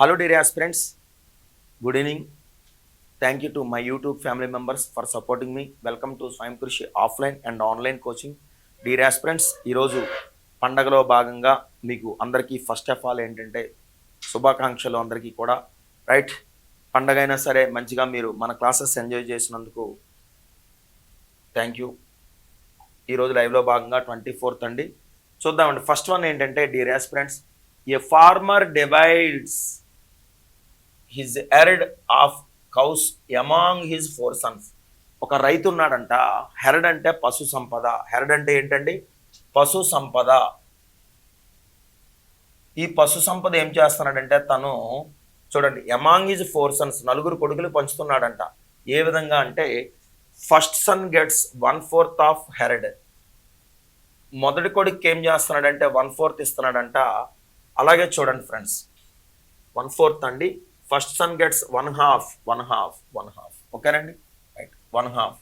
Hello dear aspirants, good evening. Thank you to my YouTube family members for supporting me. Welcome to Swayam Krishi offline and online coaching. Dear aspirants, ఈరోజు పండగలో భాగంగా మీకు అందరికీ first of all ఏంటంటే శుభాకాంక్షలు అందరికీ కూడా. Right, పండగ అయినా సరే మంచిగా మీరు మన క్లాసెస్ ఎంజాయ్ చేసినందుకు థ్యాంక్ యూ. ఈరోజు లైవ్లో భాగంగా 24th అండి. చూద్దామండి. ఫస్ట్ వన్ ఏంటంటే dear aspirants, a farmer divides his herd of cows among his 4 sons. ఒక రైతు ఉన్నాడంట. హెర్డ్ అంటే పశు సంపద. హెర్డ్ అంటే ఏంటండి? పశు సంపద. ఈ పశు సంపద ఏం చేస్తున్నాడంటే తను చూడండి, అమాంగ్ హిజ్ 4 sons, 4 కొడుకులు పంచుతున్నాడంట. ఏ విధంగా అంటే first son gets 1/4 of herd. మొదటి కొడుకు ఏం చేస్తున్నాడంటే 1/4 ఇస్తున్నాడంట. అలాగే చూడండి ఫ్రెండ్స్, 1/4 అండి. First son gets 1/2. ఓకేనండి, రైట్. 1/2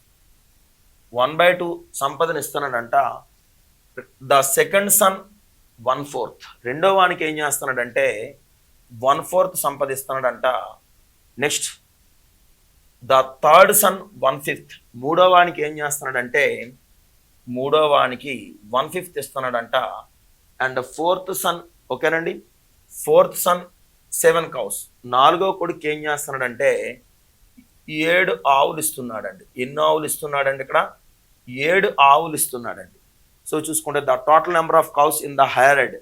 1/2 సంపదను ఇస్తున్నాడంట. The second son 1/4. రెండో వానికి ఏం చేస్తున్నాడంటే 1/4 సంపదిస్తున్నాడంట. Next the third son 1/5. మూడో వానికి ఏం చేస్తున్నాడంటే మూడో వానికి 1/5 ఇస్తున్నాడంట. అండ్ ఫోర్త్ సన్, ఓకేనండి, ఫోర్త్ సన్ 7 cows. 4వ కొడుకు ఏం చేస్తున్నాడంటే 7 ఆవులు ఇస్తున్నాడండి. ఎన్ని ఆవులు ఇస్తున్నాడండి? ఇక్కడ 7 ఆవులు ఇస్తున్నాడండి. సో చూసుకుంటే the total number of cows in the heard.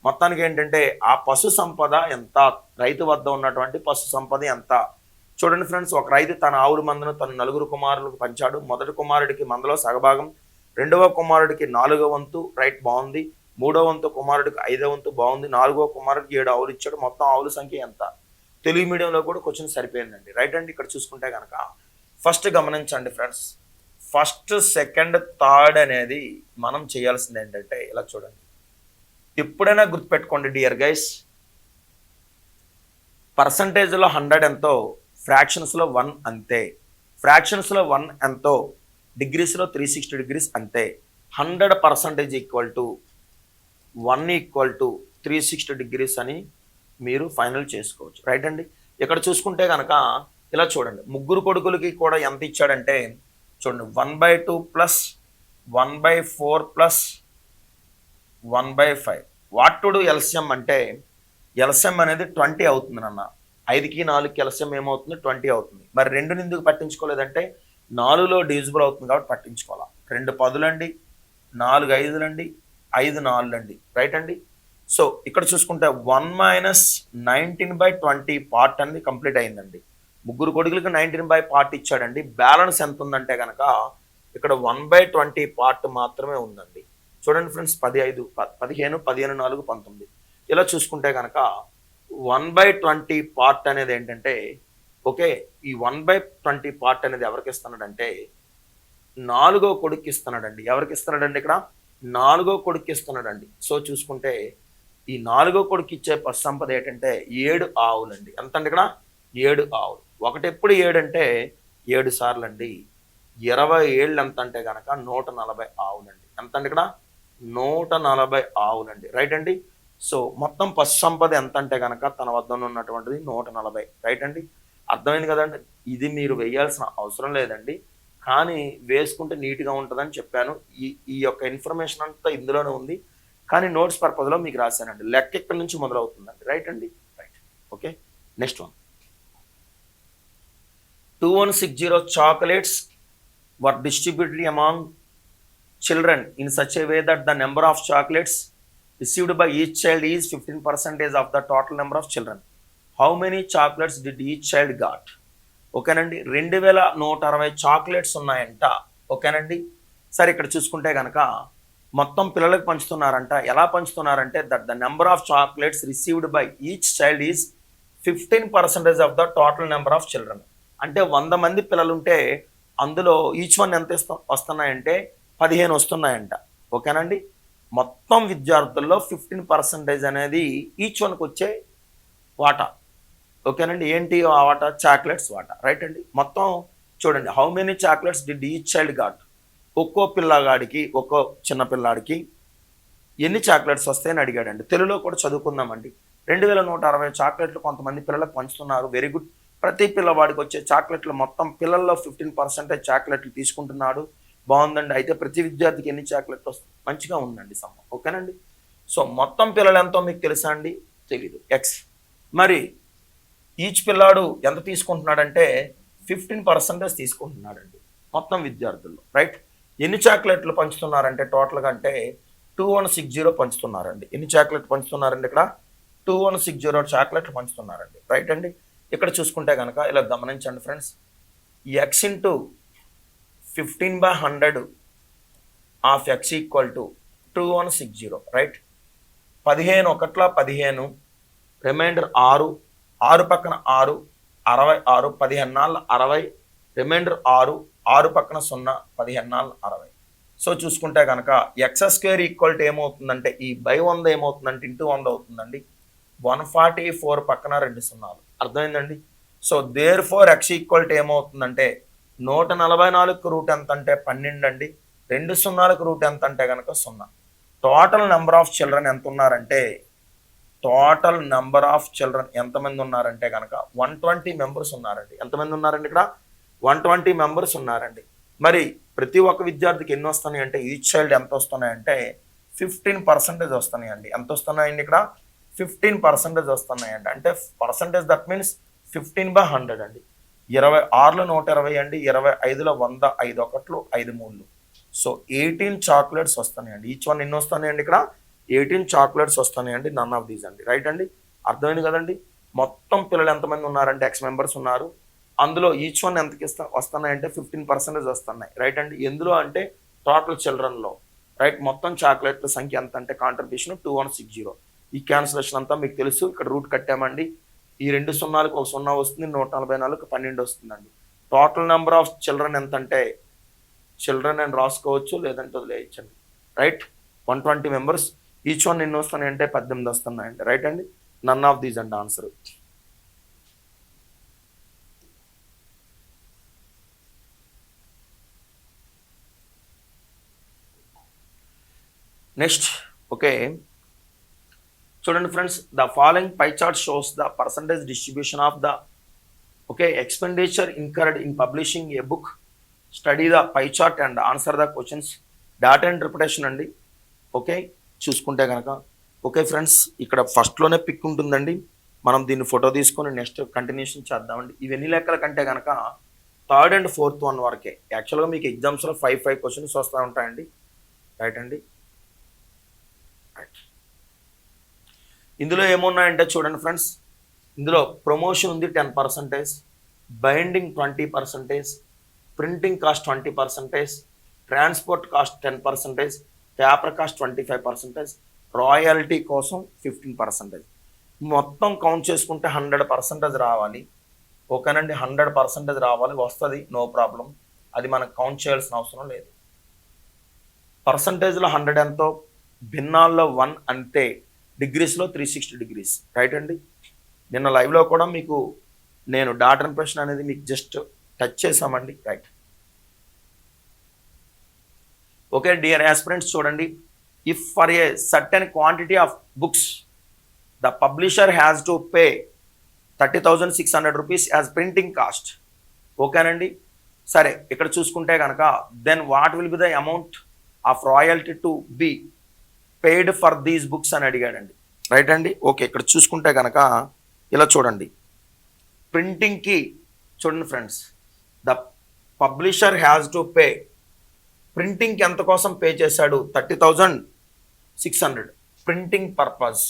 మొత్తానికి ఏంటంటే ఆ పశు సంపద ఎంత, రైతు వద్ద ఉన్నటువంటి పశు సంపద ఎంత చూడండి ఫ్రెండ్స్. ఒక రైతు తన ఆవుల మందను తన 4 కుమారులకు పంచాడు. మొదటి కుమారుడికి మందలో సగభాగం, రెండవ కుమారుడికి 4వ వంతు, రైట్, బాగుంది. మూడో వంతు కుమారుడికి 5వ వంతు, బాగుంది. 4వ కుమారుడికి 7 ఆవులు ఇచ్చాడు. మొత్తం ఆవుల సంఖ్య ఎంత? తెలుగు మీడియంలో కూడా క్వశ్చన్ సరిపోయిందండి. రైట్ అండి. ఇక్కడ చూసుకుంటే కనుక ఫస్ట్ గమనించండి ఫ్రెండ్స్, ఫస్ట్ సెకండ్ థర్డ్ అనేది మనం చేయాల్సింది ఏంటంటే ఇలా చూడండి. ఎప్పుడైనా గుర్తుపెట్టుకోండి డియర్ గైస్, పర్సంటేజ్లో 100 ఎంతో, ఫ్రాక్షన్స్లో 1 అంతే. ఫ్రాక్షన్స్లో 1 ఎంతో, డిగ్రీస్లో 360 degrees అంతే. 100% equal to 1 equal to 360 degrees అని మీరు ఫైనల్ చేసుకోవచ్చు. రైట్ అండి. ఇక్కడ చూసుకుంటే కనుక ఇలా చూడండి, 3 కొడుకులకి కూడా ఎంత ఇచ్చాడంటే చూడండి, 1/2 plus 1/4 plus 1/5. What to do LCM అంటే ఎల్సిఎం అనేది 20 అవుతుంది నాన్న. 5కి 4కి ఎల్సిఎం ఏమవుతుంది? 20 అవుతుంది. మరి 2ని ఎందుకు పట్టించుకోలేదంటే 4లో డివిజిబుల్ అవుతుంది కాబట్టి పట్టించుకోవాలా. 2 10లండి, 4 5లండి, 5 4లండి. రైట్ అండి. సో ఇక్కడ చూసుకుంటే 1 - 19/20 పార్ట్ అనేది కంప్లీట్ అయిందండి. 3 కొడుకులకి 19 పార్ట్ ఇచ్చాడండి. బ్యాలెన్స్ ఎంత ఉందంటే కనుక ఇక్కడ 1/20 పార్ట్ మాత్రమే ఉందండి. చూడండి ఫ్రెండ్స్, 15 15 15 4 19. ఇలా చూసుకుంటే కనుక 1/20 పార్ట్ అనేది ఏంటంటే, ఓకే, ఈ 1/20 పార్ట్ అనేది ఎవరికి ఇస్తున్నాడంటే 4వ కొడుకు ఇస్తున్నాడండి. ఎవరికి ఇస్తున్నాడండి? ఇక్కడ 4వ కొడుకు ఇస్తున్నాడండి. సో చూసుకుంటే ఈ 4వ కొడుకు ఇచ్చే పశు సంపద ఏంటంటే 7 ఆవులండి. ఎంత అండి? ఇక్కడ 7 ఆవులు. ఒకటి ఎప్పుడు 7 అంటే 7 సార్లు అండి. 27 ఎంత అంటే కనుక 140 ఆవులండి. ఎంత అండి? ఇక్కడ 140 ఆవులండి. రైట్ అండి. సో మొత్తం పశు సంపద ఎంత అంటే కనుక తన వద్ద ఉన్నటువంటిది 140. రైట్ అండి. అర్థమైంది కదండి. ఇది మీరు వేయాల్సిన అవసరం లేదండి, కానీ వేసుకుంటే నీట్గా ఉంటుందని చెప్పాను. ఈ యొక్క ఇన్ఫర్మేషన్ అంతా ఇందులోనే ఉంది, కానీ నోట్స్ పర్పస్లో మీకు రాశానండి. లెక్క ఎక్కడి నుంచి మొదలవుతుందండి. రైట్ అండి, right. Okay, next one. 2160 chocolates were distributed among children in such a way that the number of chocolates received by each child is 15% of the total number of children. How many chocolates did each child got? ఓకేనండి. 2160 chocolates ఉన్నాయంట. ఓకేనండి. సరే, ఇక్కడ చూసుకుంటే కనుక మొత్తం పిల్లలకు పంచుతున్నారంట. ఎలా పంచుతున్నారంటే that the number of chocolates received by each child is 15% of the total number of children. అంటే 100 మంది పిల్లలుంటే అందులో ఈచ్ వన్ ఎంత వస్తున్నాయంటే 15 వస్తున్నాయంట. ఓకేనండి. మొత్తం విద్యార్థుల్లో 15% అనేది ఈచ్ వన్కి వచ్చే వాటా. ఓకేనండి. ఏంటి ఆ వాటా? చాక్లెట్స్ వాటా. రైట్ అండి. మొత్తం చూడండి, how many chocolates did each child got. ఒక్కో పిల్లగాడికి, ఒక్కో చిన్న పిల్లాడికి ఎన్ని చాక్లెట్స్ వస్తాయని అడిగాడండి. తెలుగులో కూడా చదువుకుందామండి. 2160 చాక్లెట్లు కొంతమంది పిల్లలకు పంచుతున్నారు. Very good. ప్రతి పిల్లవాడికి వచ్చే చాక్లెట్లు మొత్తం పిల్లల్లో 15% చాక్లెట్లు తీసుకుంటున్నాడు. బాగుందండి. అయితే ప్రతి విద్యార్థికి ఎన్ని చాక్లెట్లు వస్తాయి? మంచిగా ఉందండి సమ్మ. ఓకేనండి. సో మొత్తం పిల్లలు ఎంతో మీకు తెలుసా అండి? తెలీదు. ఎక్స్. మరి ఈచ్ పిల్లాడు ఎంత తీసుకుంటున్నాడంటే 15% తీసుకుంటున్నాడండి మొత్తం విద్యార్థుల్లో. రైట్. ఎన్ని చాక్లెట్లు పంచుతున్నారంటే టోటల్గా అంటే 2160 పంచుతున్నారండి. ఎన్ని చాక్లెట్లు పంచుతున్నారండి? ఇక్కడ 2160 చాక్లెట్లు పంచుతున్నారండి. రైట్ అండి. ఇక్కడ చూసుకుంటే కనుక ఇలా గమనించండి friends. X into 15/100 of X equal to 2160. Right. 15 ఒకట్ల 15, రిమైండర్ 6, 6 పక్కన 6, 66, 15 60, రిమైండర్ 6, 6 పక్కన 0, 15 60. సో చూసుకుంటే కనుక ఎక్స్ స్క్వేర్ ఈక్వల్ టు ఏమవుతుందంటే ఈ బై 100 ఏమవుతుందంటే ఇంటూ 100 అవుతుందండి. 144 పక్కన 2 సున్నాలు. అర్థమైందండి. So therefore x equal to ఏమవుతుందంటే 144కు రూట్ ఎంత అంటే 12 అండి. 2 సున్నాలకు రూట్ ఎంత అంటే కనుక 0. టోటల్ నెంబర్ ఆఫ్ చిల్డ్రన్ ఎంత ఉన్నారంటే టోటల్ నెంబర్ ఆఫ్ చిల్డ్రన్ ఎంతమంది ఉన్నారంటే కనుక 120 మెంబర్స్ ఉన్నారండి. ఎంతమంది ఉన్నారండి? ఇక్కడ 120 మెంబర్స్ ఉన్నారండి. మరి ప్రతి ఒక్క విద్యార్థికి ఎన్ని వస్తున్నాయి అంటే ఈచ్ చైల్డ్ ఎంత వస్తున్నాయంటే 15% వస్తున్నాయండి. ఎంత వస్తున్నాయండి? ఇక్కడ 15% వస్తున్నాయండి. అంటే పర్సంటేజ్ దట్ మీన్స్ 15/100 అండి. 26లో 120 అండి. 25లో 100, 5 ఒకట్లు 5 మూడులు. సో 18 చాక్లెట్స్ వస్తున్నాయండి. ఈచ్ వన్ ఎన్ని వస్తున్నాయండి? ఇక్కడ 18 చాక్లెట్స్ వస్తున్నాయండి. నన్ ఆఫ్ దీస్ అండి. రైట్ అండి. అర్థమైంది కదండి. మొత్తం పిల్లలు ఎంతమంది ఉన్నారంటే ఎక్స్ మెంబర్స్ ఉన్నారు. అందులో ఈచ్ వన్ ఎంతకి వస్తున్నాయంటే 15% వస్తున్నాయి. రైట్ అండి. ఎందులో అంటే టోటల్ చిల్డ్రన్లో. రైట్. మొత్తం చాక్లెట్ల సంఖ్య ఎంత అంటే కాంట్రిబ్యూషన్ 2160. ఈ క్యాన్సిలేషన్ అంతా మీకు తెలుసు. ఇక్కడ రూట్ కట్టామండి. ఈ 2 సున్నాలకు 1 సున్నా వస్తుంది. 144కు 12 వస్తుందండి. టోటల్ నెంబర్ ఆఫ్ చిల్డ్రన్ ఎంత అంటే చిల్డ్రన్ అని రాసుకోవచ్చు, లేదంటే వదిలేయచ్చండి. రైట్. 120 మెంబర్స్. ఈచ్ వన్ ఎన్ని వస్తున్నాయంటే 18 వస్తున్నాయండి. రైట్ అండి. నన్ ఆఫ్ దీస్ అండి ఆన్సర్. నెక్స్ట్. ఓకే చూడండి friends. The following pie chart shows the percentage distribution of the expenditure incurred in publishing A book. Study the pie chart and answer the questions. Data interpretation అండి. Okay చూసుకుంటే కనుక okay friends, ఇక్కడ ఫస్ట్లోనే pick ఉంటుందండి. మనం దీన్ని photo తీసుకొని next continuation చేద్దామండి. ఇవన్నీ లెక్కల కంటే కనుక 3rd and 4th వన్ వరకే. యాక్చువల్గా మీకు ఎగ్జామ్స్లో 5 క్వశ్చన్స్ వస్తూ ఉంటాయండి. రైట్ అండి. ఇందులో ఏమున్నాయంటే చూడండి ఫ్రెండ్స్. ఇందులో ప్రమోషన్ ఉంది 10%, binding 20%, printing cost 20%, transport cost 10%, paper cost 25%, royalty కోసం 15%. మొత్తం కౌంట్ చేసుకుంటే 100% రావాలి. ఓకేనండి. 100% రావాలి. వస్తుంది, నో ప్రాబ్లం. అది మనకు కౌంట్ చేయాల్సిన అవసరం లేదు. పర్సంటేజ్లో 100 ఎంతో, భిన్నాల్లో 1 అంతే, డిగ్రీస్లో 360 degrees. రైట్ అండి. నిన్న లైవ్లో కూడా మీకు నేను డాటా ఇంప్రెషన్ అనేది మీకు జస్ట్ టచ్ చేసామండి. రైట్. ఓకే డియర్ ఆస్పిరెంట్స్ చూడండి. If for a certain quantity of books the publisher has to pay 30,600 rupees as printing cost. ఓకేనండి. సరే ఇక్కడ చూసుకుంటే కనుక then what will be the amount of royalty to be paid for these books అని అడిగాడండి. Right అండి. Okay ఇక్కడ చూసుకుంటే కనుక ఇలా చూడండి. ప్రింటింగ్కి చూడండి friends, the publisher has to pay. ప్రింటింగ్కి ఎంత కోసం పే చేశాడు? 30,600. ప్రింటింగ్ పర్పస్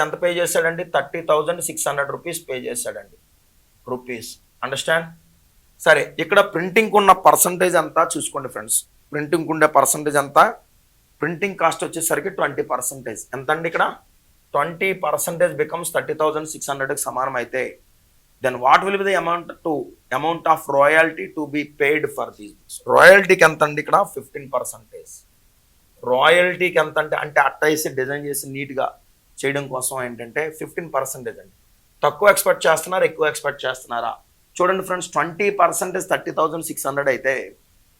ఎంత పే చేశాడండి? 30,600 rupees పే చేశాడండి. రూపీస్. అండర్స్టాండ్? సరే ఇక్కడ ప్రింటింగ్ ఉన్న పర్సంటేజ్ అంతా చూసుకోండి ఫ్రెండ్స్. ప్రింటింగ్ ఉండే పర్సంటేజ్ అంతా, ప్రింటింగ్ కాస్ట్ వచ్చేసరికి 20%. ఎంత అండి? ఇక్కడ 20% బికమ్స్ 30,600కి సమానం అయితే then what will be the amount of royalty to be paid for these books. రాయల్టీకి ఎంత అండి? ఇక్కడ 15%. రాయల్టీకి ఎంత అంటే అట్టేసి డిజైన్ చేసి నీట్గా చేయడం కోసం ఏంటంటే 15% అండి. తక్కువ ఎక్స్పెక్ట్ చేస్తున్నారా, ఎక్కువ ఎక్స్పెక్ట్ చేస్తున్నారా? చూడండి ఫ్రెండ్స్, 20% 30,600 అయితే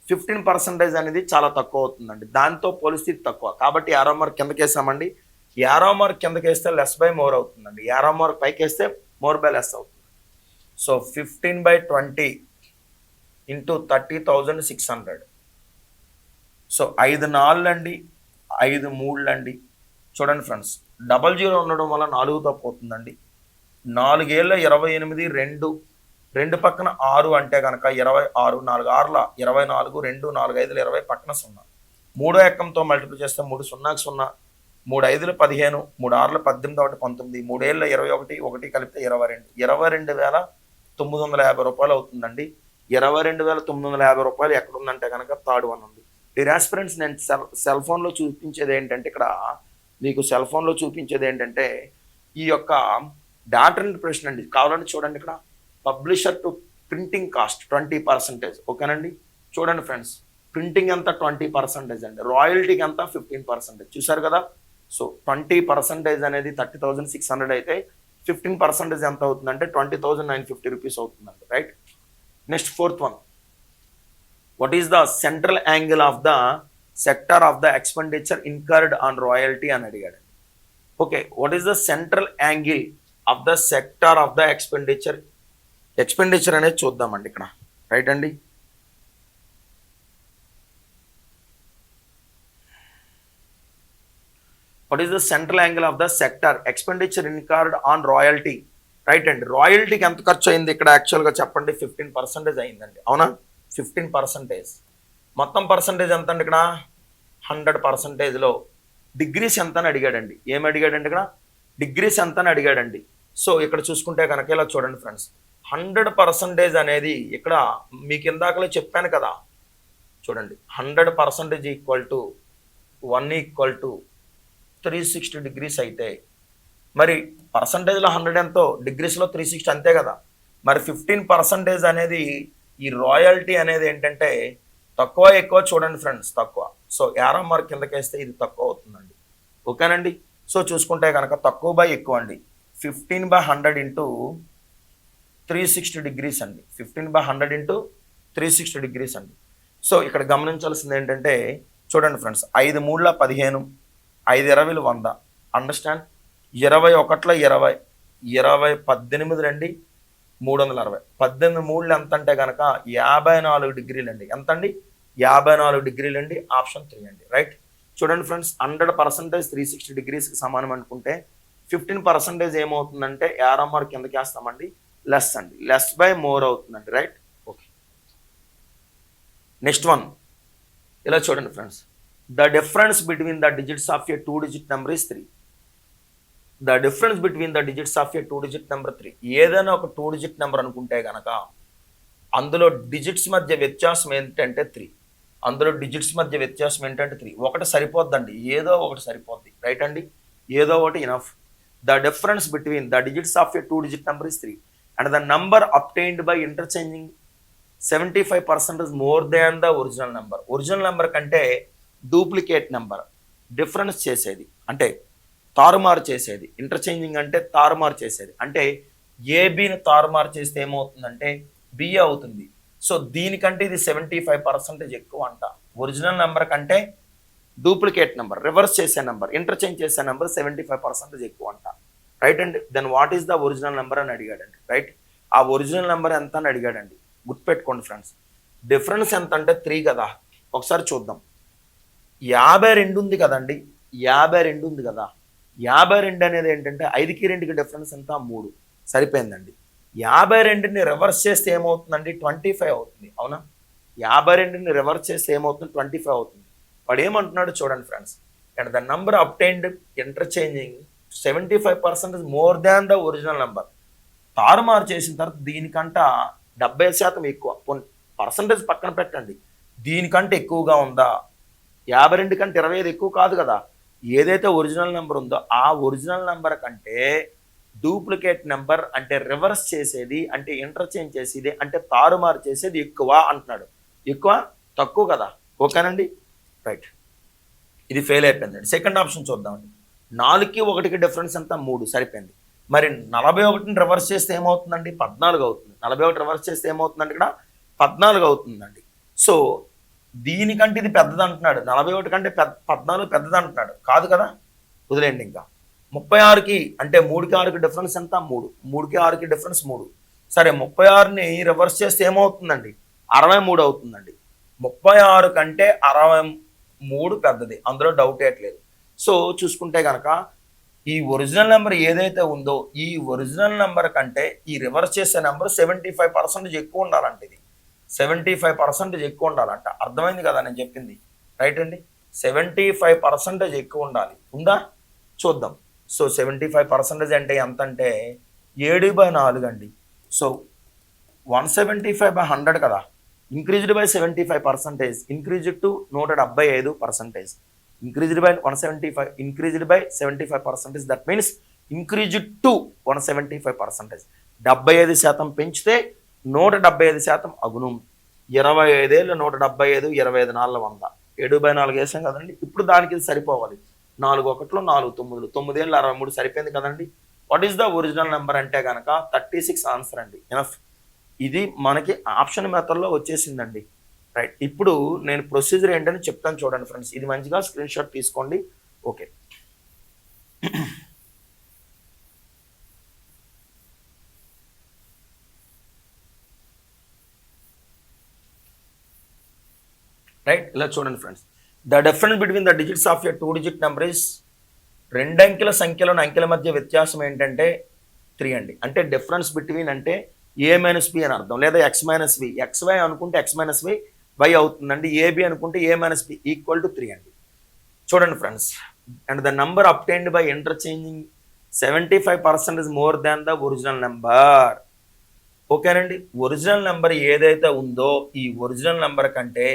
15% అనేది చాలా తక్కువ అవుతుందండి. దాంతో పోలిస్తే తక్కువ, కాబట్టి యారో మార్క్ కిందకి వేసామండి. యారో మార్క్ కిందకి వేస్తే లెస్ బై మోర్ అవుతుందండి, యారో మార్క్ పైకి వేస్తే మోర్ బై లెస్ అవుతుంది. So 15/20 into 30,600. సో 5 4 అండి, 5 3 అండి. చూడండి ఫ్రెండ్స్, 00 ఉండడం వల్ల 4తో పోతుందండి. 4 ఏళ్ళ 28, 2 పక్కన 6 అంటే కనుక 26, 4 6ల 24, 2 4 5 20 పక్కన 0. 3వ ఎక్కంతో మల్టిప్లై చేస్తే 3 0కి 0, 3 5 15, 3 6 18, 1 19, 3 ఏళ్ళ 21, 1 కలిపితే 22, 22,950 రూపాయలు అవుతుందండి. 22,950 రూపాయలు ఎక్కడ ఉందంటే కనుక థర్డ్ వన్ ఉంది. డియర్ ఫ్రెండ్స్, నేను సెల్ ఫోన్లో చూపించేది ఏంటంటే, ఇక్కడ మీకు సెల్ ఫోన్లో చూపించేది ఏంటంటే ఈ యొక్క డాటా ఇంటర్ప్రిటేషన్ అండి. కావాలంటే చూడండి, ఇక్కడ పబ్లిషర్ టు ప్రింటింగ్ కాస్ట్ 20%. ఓకేనండి, చూడండి ఫ్రెండ్స్, ప్రింటింగ్ ఎంత 20% అండి, రాయల్టీకి ఎంత 15%. చూసారు కదా. సో 20% అనేది 30,600 అయితే 15% ఎంత అవుతుందంటే 20,950 రూపీస్ అవుతుందండి. Right. Next fourth one, what is the central angle of the sector of the expenditure incurred on royalty అని అడిగాడు. Okay, what is the central angle of the sector of the expenditure అనేది చూద్దామండి ఇక్కడ. Right అండి. What is the central angle of the sector expenditure incurred on royalty. Right అండి. రాయల్టీకి ఎంత ఖర్చు అయింది ఇక్కడ యాక్చువల్గా చెప్పండి, 15% అయిందండి. అవునా, 15%. మొత్తం పర్సంటేజ్ ఎంత అండి ఇక్కడ 100%లో డిగ్రీస్ ఎంత అని అడిగాడండి. ఏమి అడిగాడండి ఇక్కడ, డిగ్రీస్ ఎంత అని అడిగాడండి. సో ఇక్కడ చూసుకుంటే కనుక ఇలా చూడండి ఫ్రెండ్స్, 100% అనేది ఇక్కడ మీకు ఇందాకలే చెప్పాను కదా. చూడండి, 100% equal to 1 equal to 360 degrees అయితే మరి పర్సంటేజ్లో 100 ఎంతో, డిగ్రీస్లో 360 అంతే కదా. మరి 15% అనేది ఈ రాయల్టీ అనేది ఏంటంటే తక్కువ ఎక్కువ చూడండి ఫ్రెండ్స్, తక్కువ. సో యారో మార్క్ కిందకేస్తే ఇది తక్కువ అవుతుందండి. ఓకేనండి. సో చూసుకుంటే కనుక తక్కువ బై ఎక్కువ అండి, 15/100 ఇంటూ 360 డిగ్రీస్ అండి. 15/100 ఇంటూ 360 డిగ్రీస్ అండి. సో ఇక్కడ గమనించాల్సింది ఏంటంటే చూడండి ఫ్రెండ్స్, 5 3 15, 5 20 100. అండర్స్టాండ్. 21 20, 20 18 రండి 360. 18 3 ఎంత అంటే కనుక 54 డిగ్రీలు అండి. ఎంత అండి, 54 డిగ్రీలు అండి. ఆప్షన్ 3 అండి. రైట్. చూడండి ఫ్రెండ్స్, 100% 360 డిగ్రీస్కి సమానం అనుకుంటే 15% ఏమవుతుందంటే యారో మార్క్ కిందకి వేస్తామండి, లెస్ అండి, లెస్ బై మోర్ అవుతుందండి. రైట్. ఓకే, నెక్స్ట్ వన్ ఇలా చూడండి friends, the difference between the digits of A 2-digit number is 3. The difference between the digits of A 2-digit number 3. ఏదైనా ఒక 2-digit నెంబర్ అనుకుంటే కనుక అందులో డిజిట్స్ మధ్య వ్యత్యాసం ఏంటంటే 3. అందులో డిజిట్స్ మధ్య వ్యత్యాసం ఏంటంటే 3. ఒకటి సరిపోద్దండి, ఏదో ఒకటి సరిపోద్ది. రైట్ అండి, ఏదో ఒకటి enough. The difference between the digits of A 2-digit number is 3 and the number obtained by interchanging 75% more than the original number. Original number కంటే డూప్లికేట్ నెంబర్ డిఫరెన్స్ చేసేది అంటే తారుమారు చేసేది. ఇంటర్చేంజింగ్ అంటే తారుమారు చేసేది, అంటే ఏబిని తారుమారు చేస్తే ఏమవుతుందంటే బి అవుతుంది. సో దీనికంటే ఇది 75% ఎక్కువ అంట. ఒరిజినల్ నెంబర్ కంటే డూప్లికేట్ నెంబర్, రివర్స్ చేసే నెంబర్, ఇంటర్చేంజ్ చేసే నెంబర్ 75% ఎక్కువ అంట. రైట్ అండి. Then what is the original number అని అడిగాడండి. రైట్. ఆ ఒరిజినల్ నెంబర్ ఎంత అని అడిగాడండి. గుర్తుపెట్టుకోండి ఫ్రెండ్స్, డిఫరెన్స్ ఎంత అంటే 3 కదా. ఒకసారి చూద్దాం. 52 ఉంది కదండి, 52 ఉంది కదా. 52 అనేది ఏంటంటే 5కి 2కి డిఫరెన్స్ ఎంత 3. సరిపోయిందండి. 52ని రివర్స్ చేస్తే ఏమవుతుందండి 25 అవుతుంది. అవునా, 52ని రివర్స్ చేస్తే ఏమవుతుంది 25 అవుతుంది. వాడు ఏమంటున్నాడు చూడండి friends, and the number obtained interchanging 75% more than the original number. తారుమారు చేసిన తర్వాత దీనికంట 70% ఎక్కువ. పర్సంటేజ్ పక్కన పెట్టండి, దీనికంటే ఎక్కువగా ఉందా? 52 కంటే 25 ఎక్కువ కాదు కదా. ఏదైతే ఒరిజినల్ నెంబర్ ఉందో ఆ ఒరిజినల్ నెంబర్ కంటే డూప్లికేట్ నెంబర్ అంటే రివర్స్ చేసేది, అంటే ఇంటర్చేంజ్ చేసేది, అంటే తారుమారు చేసేది ఎక్కువ అంటున్నాడు. ఎక్కువ తక్కువ కదా. ఓకేనండి. రైట్, ఇది ఫెయిల్ అయిపోయిందండి. సెకండ్ ఆప్షన్ చూద్దామండి. 4కి 1కి డిఫరెన్స్ ఎంత 3. సరిపోయింది. మరి 41ని రివర్స్ చేస్తే ఏమవుతుందండి 14 అవుతుంది. 41 రివర్స్ చేస్తే ఏమవుతుందండి ఇక్కడ 14 అవుతుందండి. సో దీనికంటే ఇది పెద్దది అంటున్నాడు, 41 కంటే 14 పెద్దది అంటున్నాడు, కాదు కదా, వదిలేండి. ఇంకా 36కి అంటే 3కి 6కి డిఫరెన్స్ ఎంత, 3, 3కి 6కి డిఫరెన్స్ 3. సరే 36ని రివర్స్ చేస్తే ఏమవుతుందండి, 63 అవుతుందండి. 36 కంటే 63 పెద్దది, అందులో డౌట్ ఏట్లేదు. సో చూసుకుంటే కనుక ఈ ఒరిజినల్ నెంబర్ ఏదైతే ఉందో ఈ ఒరిజినల్ నెంబర్ కంటే ఈ రివర్స్ చేసే నెంబర్ 75% ఎక్కువ ఉండాలంట. ఇది 75% ఎక్కువ ఉండాలంట. అర్థమైంది కదా నేను చెప్పింది, రైట్ అండి. 75% ఎక్కువ ఉండాలి, ఉందా చూద్దాం. సో 75% అంటే ఎంత అంటే 7/4 అండి. సో 175/100 కదా, increased by 75%, increased to 175%, increased by 175, increased by 75%, that means increased to 175%. 75% పెంచితే 175% అగును. 25 ఏళ్ళు 175, 25 నాలుగు 100, 7/4 వేసాం కదండి. ఇప్పుడు దానికి ఇది సరిపోవాలి, 4 1లు 4 9లు, 9 ఏళ్ళు 63 సరిపోయింది కదండి. What is the original number అంటే కనుక 36 ఆన్సర్ అండి. ఎనఫ్. ఇది మనకి ఆప్షన్ మెథడ్లో వచ్చేసిందండి, రైట్. ఇప్పుడు నేను ప్రొసీజర్ ఏంటని చెప్తాను చూడండి ఫ్రెండ్స్, ఇది మంచిగా స్క్రీన్ షాట్ తీసుకోండి. Okay, right. ఇలా చూడండి friends, the difference between the digits of a 2 digit number is, రెండంకెల సంఖ్యలోని అంకెల మధ్య వ్యత్యాసం ఏంటంటే 3 అండి. అంటే డిఫరెన్స్ బిట్వీన్ అంటే a - b అని అర్థం, లేదా x - v, xy అనుకుంటే x - v y అవుతుందండి, ఏబి అనుకుంటే a - b ఈక్వల్ టు 3 అండి. చూడండి friends, and the number obtained by interchanging 75% is more than the original number. ఓకేనండి. ఒరిజినల్ నెంబర్ ఏదైతే ఉందో ఈ ఒరిజినల్ నెంబర్ కంటే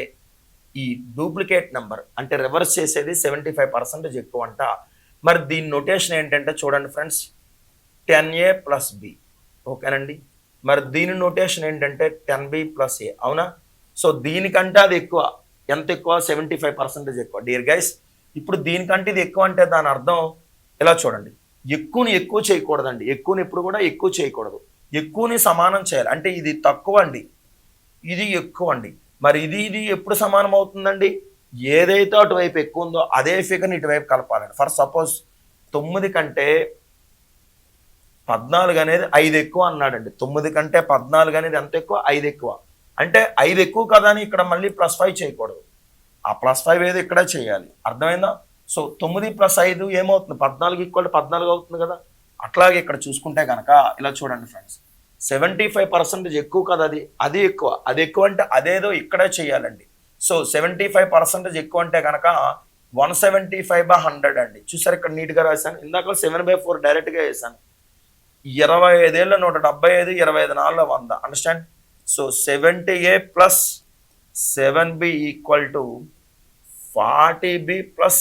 ఈ డూప్లికేట్ నెంబర్ అంటే రివర్స్ చేసేది 75% ఎక్కువ అంట. మరి దీని నొటేషన్ ఏంటంటే చూడండి ఫ్రెండ్స్, 10a + b. ఓకేనండి. మరి దీని నొటేషన్ ఏంటంటే 10b + a, అవునా. సో దీనికంటే అది ఎక్కువ, ఎంత ఎక్కువ, 75% ఎక్కువ. డియర్ గైస్, ఇప్పుడు దీనికంటే ఇది ఎక్కువ అంటే దాని అర్థం ఇలా చూడండి, ఎక్కువని ఎక్కువ చేయకూడదండి, ఎక్కువని ఎప్పుడు కూడా ఎక్కువ చేయకూడదు, ఎక్కువని సమానం చేయాలి. అంటే ఇది తక్కువ అండి, ఇది ఎక్కువ అండి. మరి ఇది ఎప్పుడు సమానం అవుతుందండి, ఏదైతే అటువైపు ఎక్కువ ఉందో అదే ఫిగర్ని ఇటువైపు కలపాలండి. ఫర్ సపోజ్ 9 కంటే 14 అనేది 5 ఎక్కువ అన్నాడండి. 9 కంటే 14 అనేది ఎంత ఎక్కువ, 5 ఎక్కువ. అంటే 5 ఎక్కువ కదా అని ఇక్కడ మళ్ళీ +5 చేయకూడదు, ఆ +5 ఏదో ఇక్కడే చేయాలి. అర్థమైందా. సో 9 + 5 ఏమవుతుంది, 14 = 14 అవుతుంది కదా. అట్లాగే ఇక్కడ చూసుకుంటే కనుక ఇలా చూడండి ఫ్రెండ్స్, 75% ఎక్కువ కదా, అది ఎక్కువ, అది ఎక్కువ అంటే అదేదో ఇక్కడే చేయాలండి. సో 75% ఎక్కువ అంటే కనుక 175/100 అండి. చూసారు ఇక్కడ నీట్గా రాశాను, ఇందాక 7/4 డైరెక్ట్గా వేసాను. 25 ఏళ్ళు 175, 25 నాలుగు 100, understand. So 70a + 7b = 40b +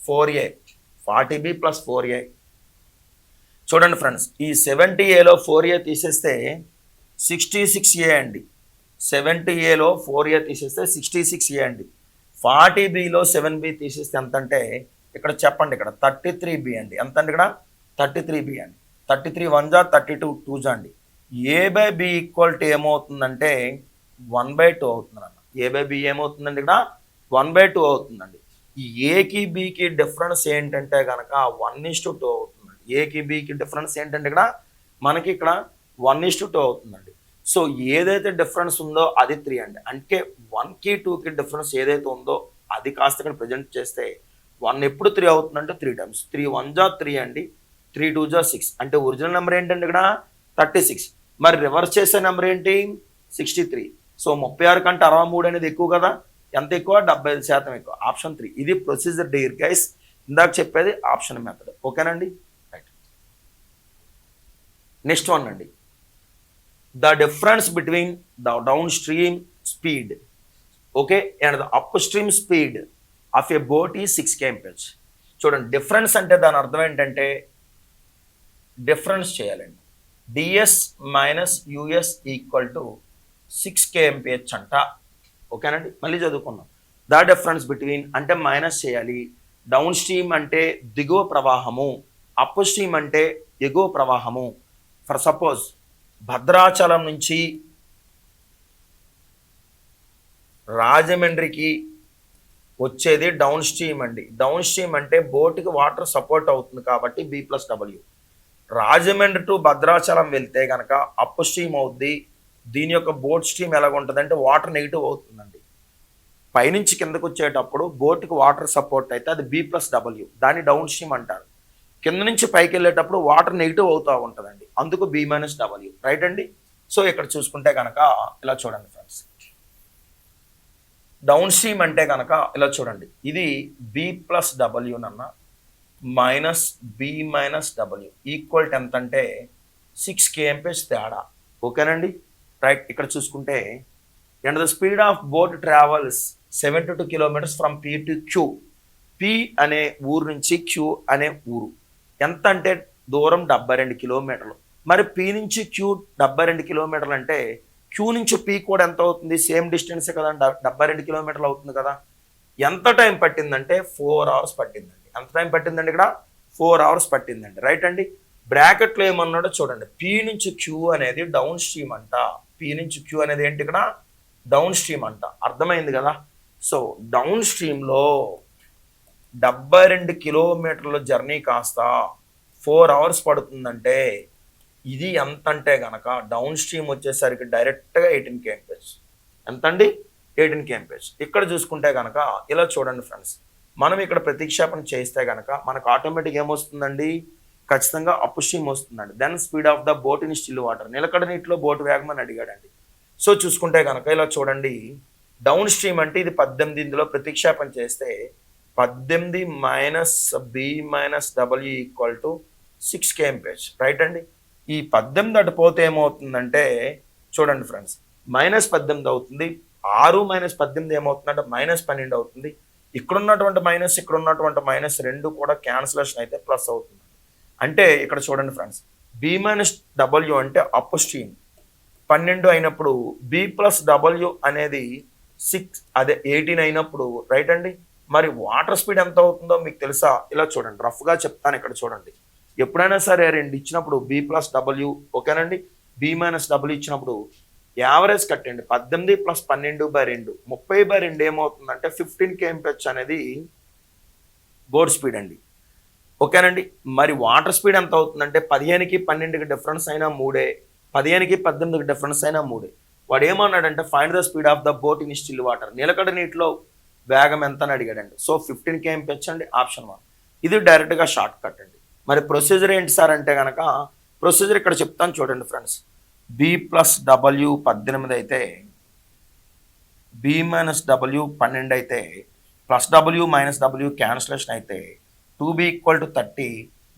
4a, 40b + 4a. చూడండి ఫ్రెండ్స్, ఈ 70aలో 4a తీసేస్తే 66a అండి. 70aలో 4a తీసేస్తే 66a అండి. 40bలో 7b తీసేస్తే ఎంత అంటే ఇక్కడ చెప్పండి, ఇక్కడ 33b అండి. ఎంత అండి ఇక్కడ, 33b అండి. 33 1 జా 32 2 జా అండి. a/b = ఏమవుతుందంటే 1/2 అవుతుంది అన్న. a/b ఏమవుతుందండి ఇక్కడ 1/2 అవుతుందండి. ఈ ఏకి బికి డిఫరెన్స్ ఏంటంటే కనుక 1:2 అవుతుందండి. ఏకి బికి డిఫరెన్స్ ఏంటంటే ఇక్కడ మనకి ఇక్కడ 1:2 అవుతుందండి. సో ఏదైతే డిఫరెన్స్ ఉందో అది 3 అండి. అంటే 1కి 2కి డిఫరెన్స్ ఏదైతే ఉందో అది కాస్త ఇక్కడ ప్రజెంట్ చేస్తే 1 ఎప్పుడు 3 అవుతుందంటే 3 టైమ్స్. 3 1 జా 3 అండి, 3 2 జా 6. అంటే ఒరిజినల్ నెంబర్ ఏంటంటే ఇక్కడ 36. మరి రివర్స్ చేసే నెంబర్ ఏంటి, 63. సో 36 కంటే 63 అనేది ఎక్కువ కదా, ఎంత ఎక్కువ, 75% ఎక్కువ. ఆప్షన్ 3. ఇది ప్రొసీజర్ డియర్ గైస్, ఇందాక చెప్పేది ఆప్షన్ మెథడ్. ఓకేనండి, రైట్. నెక్స్ట్ వన్ అండి, the difference between the down stream speed, okay, and the up stream speed of a boat ఈ 6 kmph. చూడండి, డిఫరెన్స్ అంటే దాని అర్థం ఏంటంటే డిఫరెన్స్ చేయాలండి. ds - us = 6 kmph అంట. ఓకేనండి, మళ్ళీ చదువుకుందాం. ద డిఫరెన్స్ బిట్వీన్ అంటే మైనస్ చేయాలి, డౌన్ స్ట్రీమ్ అంటే దిగువ ప్రవాహము, అప్ స్ట్రీమ్ అంటే ఎగువ ప్రవాహము. ఫర్ సపోజ్ భద్రాచలం నుంచి రాజమండ్రికి వచ్చేది డౌన్ స్ట్రీమ్ అండి. డౌన్ స్ట్రీమ్ అంటే బోట్కి వాటర్ సపోర్ట్ అవుతుంది కాబట్టి B+W. రాజమండ్రి టు భద్రాచలం వెళ్తే కనుక అప్ స్ట్రీమ్ అవుద్ది. దీని యొక్క బోట్ స్ట్రీమ్ ఎలాగ ఉంటుంది అంటే వాటర్ నెగిటివ్ అవుతుందండి. పైనుంచి కిందకు వచ్చేటప్పుడు బోట్కి వాటర్ సపోర్ట్ అయితే అది B+W, దాన్ని డౌన్ స్ట్రీమ్ అంటారు. కింద నుంచి పైకి వెళ్ళేటప్పుడు వాటర్ నెగిటివ్ అవుతూ ఉంటుందండి, అందుకు B-W, రైట్ అండి. సో ఇక్కడ చూసుకుంటే కనుక ఇలా చూడండి ఫ్రెండ్స్, డౌన్ స్ట్రీమ్ అంటే కనుక ఇలా చూడండి, ఇది B+W నన్న -B-W ఈక్వల్ టు ఎంత అంటే 6 kmph తేడా. ఓకేనండి, రైట్. ఇక్కడ చూసుకుంటే and the speed of boat travels 72 kilometers from P to Q. P అనే ఊరు నుంచి Q అనే ఊరు ఎంత అంటే దూరం 72 కిలోమీటర్లు. మరి P నుంచి Q 72 కిలోమీటర్లు అంటే Q నుంచి P కూడా ఎంత అవుతుంది? సేమ్ డిస్టెన్సే కదా, 72 కిలోమీటర్లు అవుతుంది కదా. ఎంత టైం పట్టిందంటే 4 hours పట్టిందండి. ఎంత టైం పట్టిందండి? ఇక్కడ 4 hours పట్టిందండి, రైట్ అండి. బ్రాకెట్లో ఏమన్నాడో చూడండి, P నుంచి Q అనేది డౌన్ స్ట్రీమ్ అంట. P నుంచి Q అనేది ఏంటి? ఇక్కడ డౌన్ స్ట్రీమ్ అంట. అర్థమైంది కదా. సో డౌన్ స్ట్రీమ్లో 72 కిలోమీటర్ల జర్నీ కాస్త 4 hours పడుతుందంటే ఇది ఎంత అంటే కనుక డౌన్ స్ట్రీమ్ వచ్చేసరికి డైరెక్ట్గా 18 kmph. ఎంతండి? 18 kmph. ఇక్కడ చూసుకుంటే కనుక ఇలా చూడండి ఫ్రెండ్స్, మనం ఇక్కడ ప్రతిక్షేపణ చేస్తే కనుక మనకు ఆటోమేటిక్ ఏమొస్తుందండి? ఖచ్చితంగా అప్ స్ట్రీమ్ వస్తుందండి. Then speed of the boat in still water, నిలకడ నీటిలో బోట్ వేగం అని అడిగాడండి. సో చూసుకుంటే కనుక ఇలా చూడండి, డౌన్ స్ట్రీమ్ అంటే ఇది 18, ఇందులో ప్రతిక్షేపణ చేస్తే 18 - B-W equal to 6 kmph, right అండి. ఈ 18 అటుపోతే ఏమవుతుందంటే చూడండి ఫ్రెండ్స్, -18 అవుతుంది. 6 - 18 ఏమవుతుందంటే -12 అవుతుంది. ఇక్కడ ఉన్నటువంటి మైనస్, ఇక్కడ ఉన్నటువంటి మైనస్ రెండు కూడా క్యాన్సిలేషన్ అయితే ప్లస్ అవుతుంది. అంటే ఇక్కడ చూడండి ఫ్రెండ్స్, B-W అంటే అప్ స్ట్రీమ్ 12 అయినప్పుడు B+W అనేది 6 అదే 18 అయినప్పుడు, రైట్ అండి. మరి వాటర్ స్పీడ్ ఎంత అవుతుందో మీకు తెలుసా? ఇలా చూడండి, రఫ్గా చెప్తాను. ఇక్కడ చూడండి, ఎప్పుడైనా సరే రెండు ఇచ్చినప్పుడు B+W, ఓకేనండి, B-W ఇచ్చినప్పుడు యావరేజ్ కట్టండి. 18 + 12/2 30/2 ఏమవుతుందంటే 15 kmph అనేది బోర్డ్ స్పీడ్ అండి, ఓకేనండి. మరి వాటర్ స్పీడ్ ఎంత అవుతుందంటే 15కి 12కి డిఫరెన్స్ అయినా 3, 15కి 18కి డిఫరెన్స్ అయినా 3. వాడు ఏమన్నాడంటే find the speed of the boat in still water, నిలకడ నీటిలో వేగం ఎంత అని అడిగాడండి. సో 15 kmph అండి, ఆప్షన్ 1. ఇది డైరెక్ట్గా షార్ట్ కట్ అండి. మరి ప్రొసీజర్ ఏంటి సార్ అంటే కనుక ప్రొసీజర్ ఇక్కడ చెప్తాను చూడండి ఫ్రెండ్స్. B+W 18 అయితే, B-W 12 అయితే, +W - క్యాన్సిలేషన్ అయితే 2B = 30,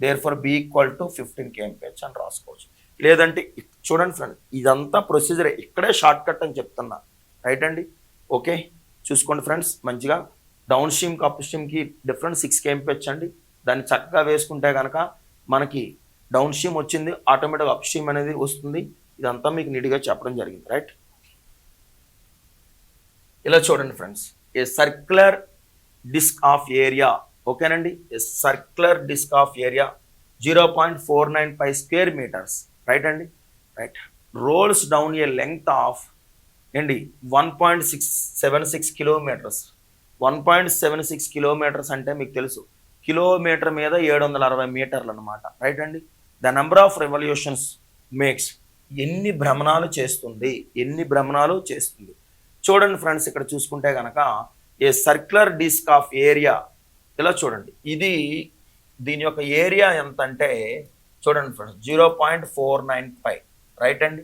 దేర్ఫోర్ B = 15 kmph అని రాసుకోవచ్చు. లేదంటే చూడండి ఫ్రెండ్, ఇదంతా ప్రొసీజర్, ఇక్కడే షార్ట్ కట్ అని చెప్తున్నా, రైట్ అండి. ఓకే, చూసుకోండి ఫ్రెండ్స్ మంచిగా. డౌన్ స్ట్రీమ్కి అప్ స్ట్రీమ్కి డిఫరెన్స్ 6 kmph అండి. దాన్ని చక్కగా వేసుకుంటే కనుక మనకి డౌన్ స్ట్రీమ్ వచ్చింది, ఆటోమేటిక్ అప్ స్ట్రీమ్ అనేది వస్తుంది. ఇదంతా మీకు నీట్గా చెప్పడం జరిగింది, రైట్. ఇలా చూడండి friends, a circular disc of area, ఓకేనండి, a circular disc of area 0.495 square meters, right అండి, right. Rolls down a length of ఏంటి 1.76 kilometers. 1.76 kilometers అంటే మీకు తెలుసు, కిలోమీటర్ మీద 760 మీటర్లు అనమాట, రైట్ అండి. The number of revolutions makes, ఎన్ని భ్రమణాలు చేస్తుంది, చూడండి ఫ్రెండ్స్. ఇక్కడ చూసుకుంటే కనుక a circular disc of area, ఇలా చూడండి, ఇది దీని యొక్క ఏరియా ఎంత అంటే చూడండి ఫ్రెండ్స్ 0.495, రైట్ అండి,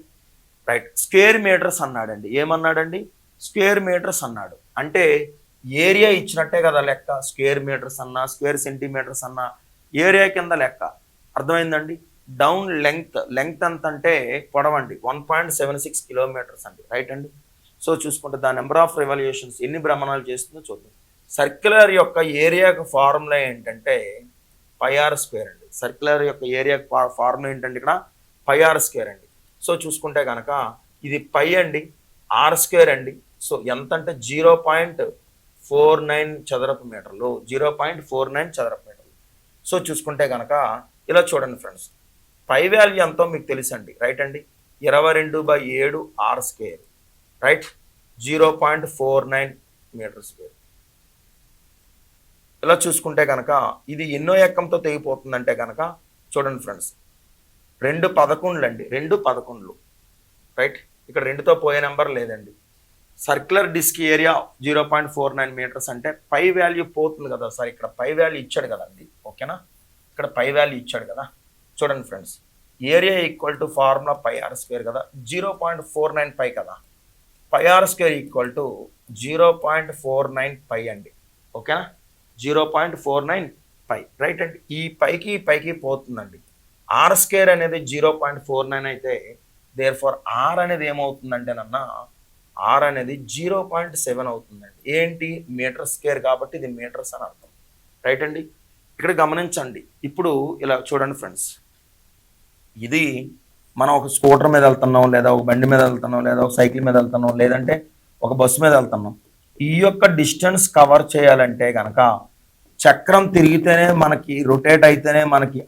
రైట్. స్క్వేర్ మీటర్స్ అన్నాడండి. ఏమన్నాడండి? స్క్వేర్ మీటర్స్ అన్నాడు. అంటే ఏరియా ఇచ్చినట్టే కదా లెక్క. స్క్వేర్ మీటర్స్ అన్నా, స్క్వేర్ సెంటీమీటర్స్ అన్నా ఏరియా కింద లెక్క, అర్థమైందండి. డౌన్ లెంగ్త్ ఎంత అంటే పొడవండి 1.76 kilometers అండి, రైట్ అండి. సో చూసుకుంటే ద నెంబర్ ఆఫ్ రెవల్యూషన్స్, ఎన్ని భ్రమణాలు చేస్తుందో చూద్దాం. సర్క్యులర్ యొక్క ఏరియాకు ఫార్ములా ఏంటంటే πr² అండి. సర్క్యులర్ యొక్క ఏరియాకు ఫార్ములా ఏంటంటే ఇక్కడ πr² అండి. సో చూసుకుంటే కనుక ఇది π అండి, r² అండి. సో ఎంత అంటే 0.49 చదరపు మీటర్లు, 0.49 చదరపు మీటర్లు. సో చూసుకుంటే కనుక ఇలా చూడండి ఫ్రెండ్స్, π వాల్యూ ఎంతో మీకు తెలుసండి, రైట్ అండి. 22/7 r², రైట్. 0.49 metre square. ఇలా చూసుకుంటే కనుక ఇది ఎన్నో ఎక్కంతో తెగిపోతుందంటే కనుక చూడండి ఫ్రెండ్స్, 2 11 అండి, 2 11, రైట్. ఇక్కడ 2తో పోయే నెంబర్ లేదండి. సర్క్యులర్ డిస్క్ ఏరియా 0.49 మీటర్స్ అంటే పై వాల్యూ పోతుంది కదా సార్, ఇక్కడ పై వాల్యూ ఇచ్చాడు కదండి, ఓకేనా. ఇక్కడ పై వాల్యూ ఇచ్చాడు కదా. చూడండి friends, area equal to formula pi r square కదా, 0.49 పై కదా. Pi r square equal to 0.49 pi అండి, ఓకేనా. 0.49 పై, రైట్ అండి. ఈ పైకి పోతుందండి. ఆర్ స్క్వేర్ అనేది 0.49 అయితే దేర్ ఫార్ ఆర్ అనేది ఏమవుతుందంటేనన్న, ఆర్ అనేది 0.7 అవుతుందండి. ఏంటి, మీటర్ స్క్వేర్ కాబట్టి ఇది మీటర్స్ అని అర్థం, రైట్ అండి. ఇక్కడ గమనించండి. ఇప్పుడు ఇలా చూడండి ఫ్రెండ్స్, ఇది మనం ఒక స్కూటర్ మీద వెళ్తున్నాం, లేదా ఒక బండి మీద వెళ్తున్నాం, లేదా ఒక సైకిల్ మీద వెళ్తున్నాం, లేదంటే ఒక బస్సు మీద వెళ్తున్నాం. ఈ యొక్క డిస్టెన్స్ కవర్ చేయాలంటే కనుక చక్రం తిరిగితేనే మనకి, రొటేట్ అయితేనే మనకి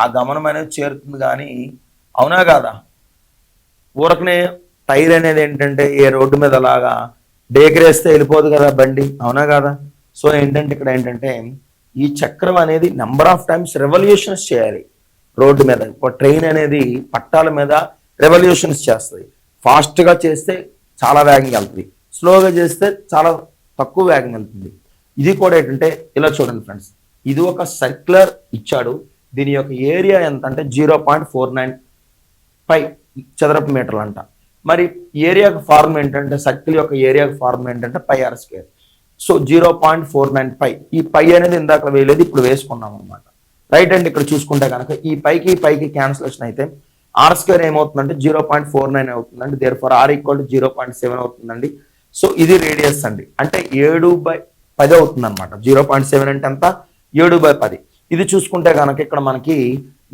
ఆ గమనం అనేది చేరుతుంది. కానీ అవునా కాదా, ఊరకనే టైర్ అనేది ఏంటంటే ఏ రోడ్డు మీద అలాగా డేకరేస్తే వెళ్ళిపోదు కదా బండి, అవునా కాదా. సో ఏంటంటే ఇక్కడ ఏంటంటే ఈ చక్రం అనేది నెంబర్ ఆఫ్ టైమ్స్ రెవల్యూషన్స్ చేయాలి రోడ్డు మీద. ఇప్పుడు ట్రైన్ అనేది పట్టాల మీద రెవల్యూషన్స్ చేస్తుంది. ఫాస్ట్గా చేస్తే చాలా వేగంగా వెళ్తుంది, స్లోగా చేస్తే చాలా తక్కువ వేగం వెళ్తుంది. ఇది కూడా ఏంటంటే ఇలా చూడండి ఫ్రెండ్స్, ఇది ఒక సర్క్యులర్ ఇచ్చాడు. దీని యొక్క ఏరియా ఎంత అంటే 0.49 చదరపు మీటర్లు అంట. మరి ఏరియాకు ఫార్మ్ ఏంటంటే, సర్కిల్ యొక్క ఏరియాకు ఫార్మ్ ఏంటంటే పై ఆర్ స్క్వేర్. సో 0.49 ఈ పై అనేది ఇందాక వేయలేదు, ఇప్పుడు వేసుకున్నాం అనమాట, రైట్ అండి. ఇక్కడ చూసుకుంటే కనుక ఈ పైకి క్యాన్సిలేషన్ అయితే ఆర్ స్క్వేర్ ఏమవుతుందంటే 0.49 అవుతుందండి. Therefore r equal to 0.7 అవుతుందండి. సో ఇది రేడియస్ అండి, అంటే 7/10 అవుతుంది అనమాట. 0.7 అంటే ఎంత, 7/10. ఇది చూసుకుంటే కనుక ఇక్కడ మనకి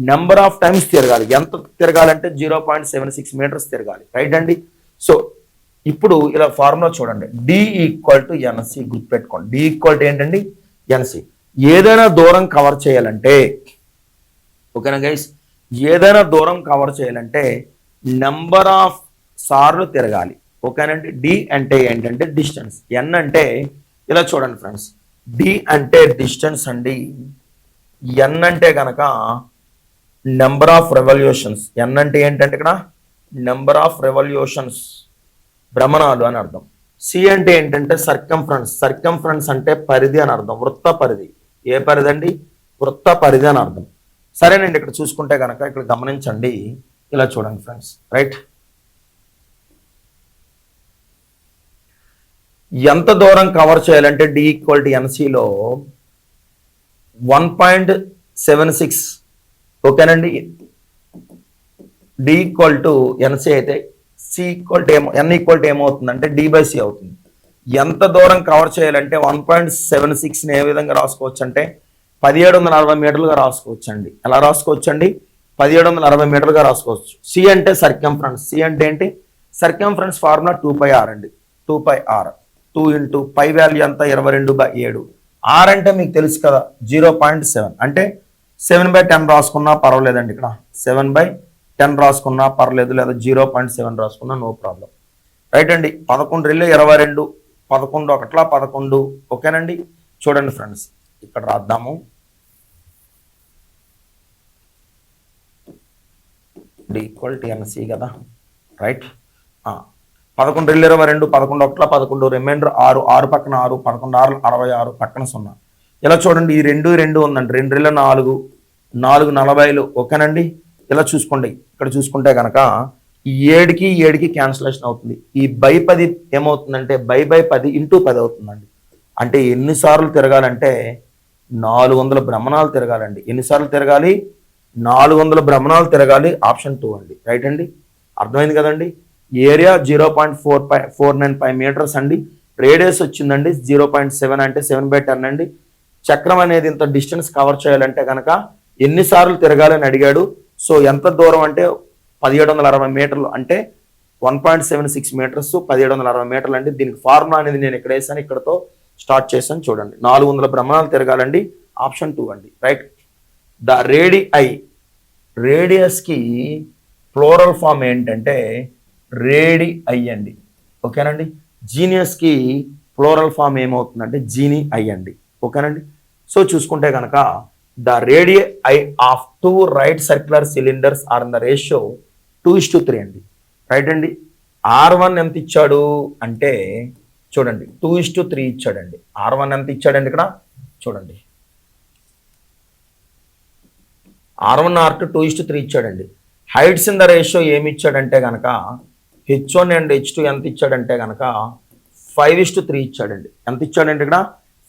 నెంబర్ ఆఫ్ టైమ్స్ తిరగాలి. ఎంత తిరగాలంటే 0.76 మీటర్స్ తిరగాలి, రైట్ అండి. సో ఇప్పుడు ఇలా ఫార్ములా చూడండి, డి ఈక్వల్ టు ఎన్సి, గుర్తుపెట్టుకోండి. డి ఈక్వల్ టు ఏంటండి, ఎన్సి. ఏదైనా దూరం కవర్ చేయాలంటే, ఓకేనా గైస్, ఏదైనా దూరం కవర్ చేయాలంటే నెంబర్ ఆఫ్ సార్లు తిరగాలి, ఓకేనండి. డి అంటే ఏంటంటే డిస్టెన్స్, ఎన్ అంటే ఇలా చూడండి ఫ్రెండ్స్, డి అంటే డిస్టెన్స్ అండి, ఎన్ అంటే కనుక నెంబర్ ఆఫ్ రెవల్యూషన్స్. ఎన్ అంటే ఏంటంటే ఇక్కడ నెంబర్ ఆఫ్ రెవల్యూషన్స్, భ్రమణాలు అని అర్థం. సి అంటే ఏంటంటే సర్కంఫరెన్స్. సర్కంఫరెన్స్ అంటే పరిధి అని అర్థం, వృత్త పరిధి. ఏ పరిధి అండి, వృత్త పరిధి అని అర్థం. సరేనండి. ఇక్కడ చూసుకుంటే కనుక ఇక్కడ గమనించండి, ఇలా చూడండి ఫ్రెండ్స్, రైట్. ఎంత దూరం కవర్ చేయాలంటే డి ఈక్వల్ టు ఎన్సిలో 1.76, ఓకేనండి. డి ఈక్వల్ టు ఎన్సి అయితే C equal to N equal to ఏమవుతుందంటే డి/సి అవుతుంది. ఎంత దూరం కవర్ చేయాలంటే 1.76ని ఏ విధంగా రాసుకోవచ్చు అంటే 1760 మీటర్లుగా రాసుకోవచ్చు అండి. ఎలా రాసుకోవచ్చు అండి, 1760 మీటర్లుగా రాసుకోవచ్చు. సి అంటే సర్కంఫరెన్స్. సి అంటే ఏంటి, సర్కంఫరెన్స్ ఫార్ములా 2πr అండి. 2πr, 2 ఇంటూ పై వాల్యూ అంతా 22/7. ఆర్ అంటే మీకు తెలుసు కదా 0.7, అంటే 7/10 రాసుకున్నా పర్వాలేదండి. ఇక్కడ 7/10 రాసుకున్నా పర్లేదు, లేదా 0.7 రాసుకున్నా నో ప్రాబ్లం, రైట్ అండి. 11 22, 11 1 11, ఓకేనండి. చూడండి ఫ్రెండ్స్, ఇక్కడ రాద్దాము. డి ఈక్వల్ టు ఎన్సి కదా, రైట్. 11 22, 11 1 11, రిమైండర్ 6, 6 పక్కన 6, 11 6 66, పక్కన 0. ఇలా చూడండి, ఈ 2 2 ఉందండి, 2 4, 4 40, ఓకేనండి. ఇలా చూసుకోండి. ఇక్కడ చూసుకుంటే కనుక ఈ 7కి క్యాన్సిలేషన్ అవుతుంది. ఈ /10 ఏమవుతుందంటే /10 ఇంటూ 10 అవుతుందండి. అంటే ఎన్నిసార్లు తిరగాలంటే 400 భ్రమణాలు తిరగాలండి. ఎన్నిసార్లు తిరగాలి, 400 భ్రమణాలు తిరగాలి. ఆప్షన్ 2 అండి, రైట్ అండి. అర్థమైంది కదండి. ఏరియా 0.495 మీటర్స్ అండి. రేడియస్ వచ్చిందండి 0.7, అంటే 7/10 అండి. చక్రం అనేది ఇంత డిస్టెన్స్ కవర్ చేయాలంటే కనుక ఎన్నిసార్లు తిరగాలని అడిగాడు. సో ఎంత దూరం అంటే 1760 మీటర్లు, అంటే 1.76 మీటర్స్, 1760 మీటర్లు అండి. దీనికి ఫార్ములా అనేది నేను ఇక్కడ వేసాను, ఇక్కడతో స్టార్ట్ చేశాను. చూడండి, 400 భ్రమణాలు తిరగాలండి. ఆప్షన్ 2 అండి, రైట్. ద రేడియస్కి ప్లోరల్ ఫామ్ ఏంటంటే రేడిఐ అండి, ఓకేనండి. జీనియస్కి ఫ్లోరల్ ఫామ్ ఏమవుతుందంటే జీని అయ్యండి. ఓకేనండి. సో చూసుకుంటే కనుక the radii of 2 right circular cylinders are in the ratio 2:3 అండి. రైట్ అండి. R1 ఎంత ఇచ్చాడు అంటే చూడండి 2:3 ఇచ్చాడండి. R1 ఎంత ఇచ్చాడండి ఇక్కడ చూడండి, R1 R2 2:3 ఇచ్చాడండి. హైట్స్ ఇన్ ద రేషియో ఏమి ఇచ్చాడంటే కనుక H1 అండ్ H2 ఎంత ఇచ్చాడంటే కనుక 5:3 ఇచ్చాడండి. ఎంత ఇచ్చాడండి ఇక్కడ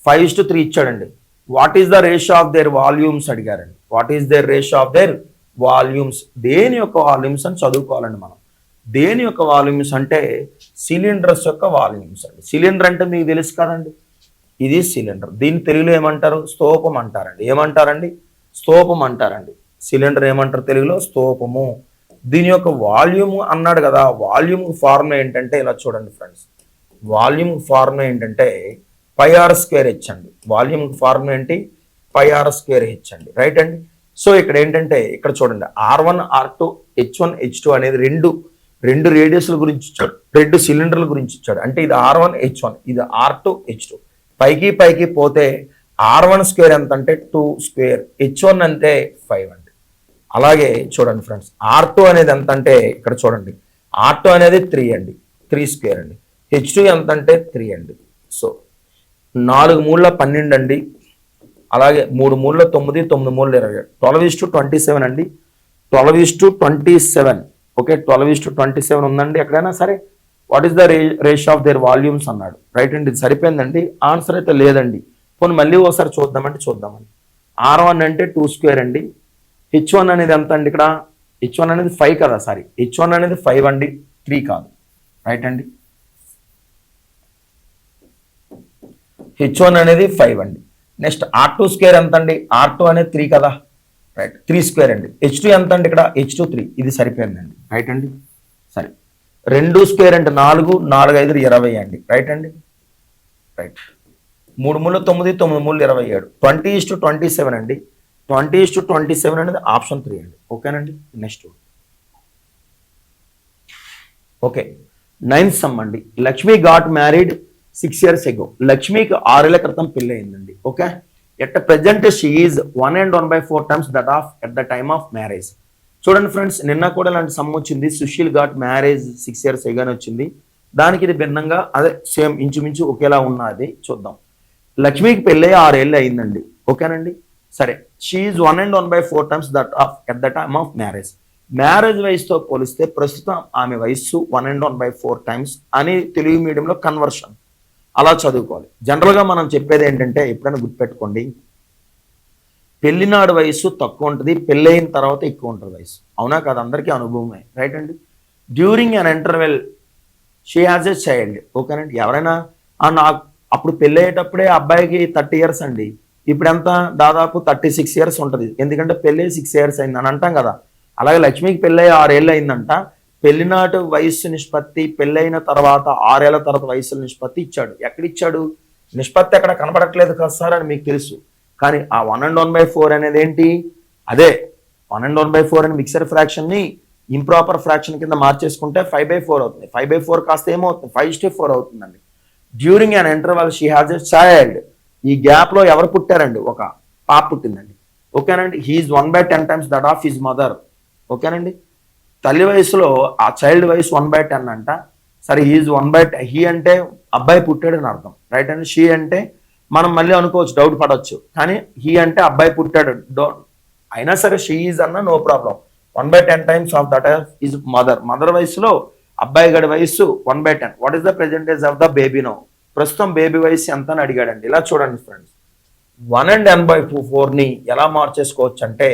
5:3 ఇచ్చాడండి. What is the ratio of their volumes అడిగారండి. What is their ratio of their volumes, దేని యొక్క వాల్యూమ్స్ అని చదువుకోవాలండి మనం. దేని యొక్క వాల్యూమ్స్ అంటే సిలిండర్స్ యొక్క వాల్యూమ్స్ అండి. సిలిండర్ అంటే మీకు తెలుసు కదండి, ఇది సిలిండర్. దీని తెలుగులో ఏమంటారు, స్తూపం అంటారండి. ఏమంటారండి, స్తూపం అంటారండి. సిలిండర్ ఏమంటారు తెలుగులో, స్తూపము. దీని యొక్క వాల్యూమ్ అన్నాడు కదా, వాల్యూమ్ ఫార్ములా ఏంటంటే ఇలా చూడండి ఫ్రెండ్స్, వాల్యూమ్ ఫార్ములా ఏంటంటే πr²h అండి. వాల్యూమ్ ఫార్ములా ఏంటి, πr²h అండి. రైట్ అండి. సో ఇక్కడ ఏంటంటే ఇక్కడ చూడండి R1 R2 H1 H2 అనేది రెండు రేడియస్ల గురించి ఇచ్చాడు, 2 సిలిండర్ల గురించి ఇచ్చాడు. అంటే ఇది R1 H1, ఇది R2 H2. పైకి పోతే R1² ఎంత అంటే 2², H1 అంటే 5 అండి. అలాగే చూడండి ఫ్రెండ్స్, R2 అనేది ఎంత అంటే ఇక్కడ చూడండి, R2 అనేది 3 అండి, 3² అండి. H2 ఎంత అంటే 3 అండి. సో 4 మూల 12 అండి. అలాగే 3 మూల 9, 9 మూల 20, 12:27 అండి. 12:27. ఓకే, 12:27 ఉందండి ఎక్కడైనా సరే. What is the ratio of their volumes అన్నాడు. రైట్ అండి, ఇది సరిపోయిందండి. ఆన్సర్ అయితే లేదండి. పోనీ మళ్ళీ ఒకసారి చూద్దామండి. R1 అంటే 2² అండి. H1 అనేది ఎంత అండి ఇక్కడ, H1 అనేది 5 కదా, సారీ H1 అనేది 5 అండి, 3 కాదు. రైట్ అండి, H1 అనేది 5 అండి. నెక్స్ట్ R2² ఎంత అండి, R2 అనేది 3 కదా, రైట్ 3² అండి. H2 ఎంత అండి ఇక్కడ, H2 3. ఇది సరిపోయిందండి. రైట్ అండి, సరే 2² అంటే 4, 4 5 20 అండి. రైట్ అండి, రైట్ 3 మూల 9, 9 మూల 27, 20:27 అండి. 20:27 అనేది ఆప్షన్ 3 అండి. ఓకేనండి. నెక్స్ట్ ఓకే, 9th సమ్ అండి. Lakshmi got married 6 years ago. లక్ష్మికి 6 ఏళ్ల క్రితం పెళ్లి అయిందండి. Okay, at present she is 1/4 times that of at the time of marriage. చూడండి ఫ్రెండ్స్, నిన్న కూడా ఇలాంటి సమ్ వచ్చింది. Sushil got marriage 6 years ago అని వచ్చింది. దానికి ఇది భిన్నంగా అదే సేమ్ ఇంచుమించు ఒకేలా ఉన్నది. చూద్దాం. లక్ష్మికి పెళ్ళి 6 ఏళ్ళు అయిందండి. ఓకేనండి, సరే she is 1/4 times that of at the time of marriage. Marriage వయసుతో పోలిస్తే ప్రస్తుతం ఆమె వయస్సు 1/4 times అని తెలుగు మీడియంలో కన్వర్షన్ అలా చదువుకోవాలి. జనరల్గా మనం చెప్పేది ఏంటంటే ఎప్పుడైనా గుర్తుపెట్టుకోండి, పెళ్లినాడు వయసు తక్కువ ఉంటుంది, పెళ్ళైన తర్వాత ఎక్కువ ఉంటుంది వయసు. అవునా కాదు, అందరికీ అనుభవమే. రైట్ అండి. During an interval she has a child. ఓకేనండి, ఎవరైనా నాకు అప్పుడు పెళ్ళి అయ్యేటప్పుడే అబ్బాయికి 30 years అండి, ఇప్పుడు ఎంత దాదాపు 36 years ఉంటుంది. ఎందుకంటే పెళ్ళి 6 years అయింది అని అంటాం కదా. అలాగే లక్ష్మికి పెళ్ళి 6 ఏళ్ళు అయిందంట. పెళ్లినాటి వయస్సు నిష్పత్తి పెళ్ళైన తర్వాత 6 ఏళ్ల తర్వాత వయసు నిష్పత్తి ఇచ్చాడు. ఎక్కడిచ్చాడు, నిష్పత్తి ఎక్కడ కనపడట్లేదు కదా సార్ అని మీకు తెలుసు. కానీ ఆ 1/4 అనేది ఏంటి, అదే 1/4 అని మిక్సర్ ఫ్రాక్షన్ని ఇంప్రాపర్ ఫ్రాక్షన్ కింద మార్చేసుకుంటే 5/4 అవుతుంది. 5/4 కాస్త ఏమవుతుంది, 5:4 అవుతుందండి. During an interval she has a child. ఈ గ్యాప్ లో ఎవరు పుట్టారండి, ఒక పాప పుట్టిందండి. ఓకేనండి, he is 1/10 times that of his mother. ఓకేనండి, తల్లి వయసులో ఆ చైల్డ్ వయసు 1/10 అంట. సరే హీఈస్ 1/10, హీ అంటే అబ్బాయి పుట్టాడు అని అర్థం. రైట్ అండి. షీ అంటే మనం మళ్ళీ అనుకోవచ్చు, డౌట్ పడవచ్చు. కానీ హీ అంటే అబ్బాయి పుట్టాడు, అయినా సరే షీ ఈజ్ అన్న no problem. 1/10 times of that is mother. Mother వయసులో అబ్బాయి గడి వయసు 1/10. What is the present age of the baby now. ప్రస్తుతం బేబీ వయసు ఎంత అని అడిగాడండి. ఇలా చూడండి ఫ్రెండ్స్, 1/n/4ని ఎలా మార్చేసుకోవచ్చు అంటే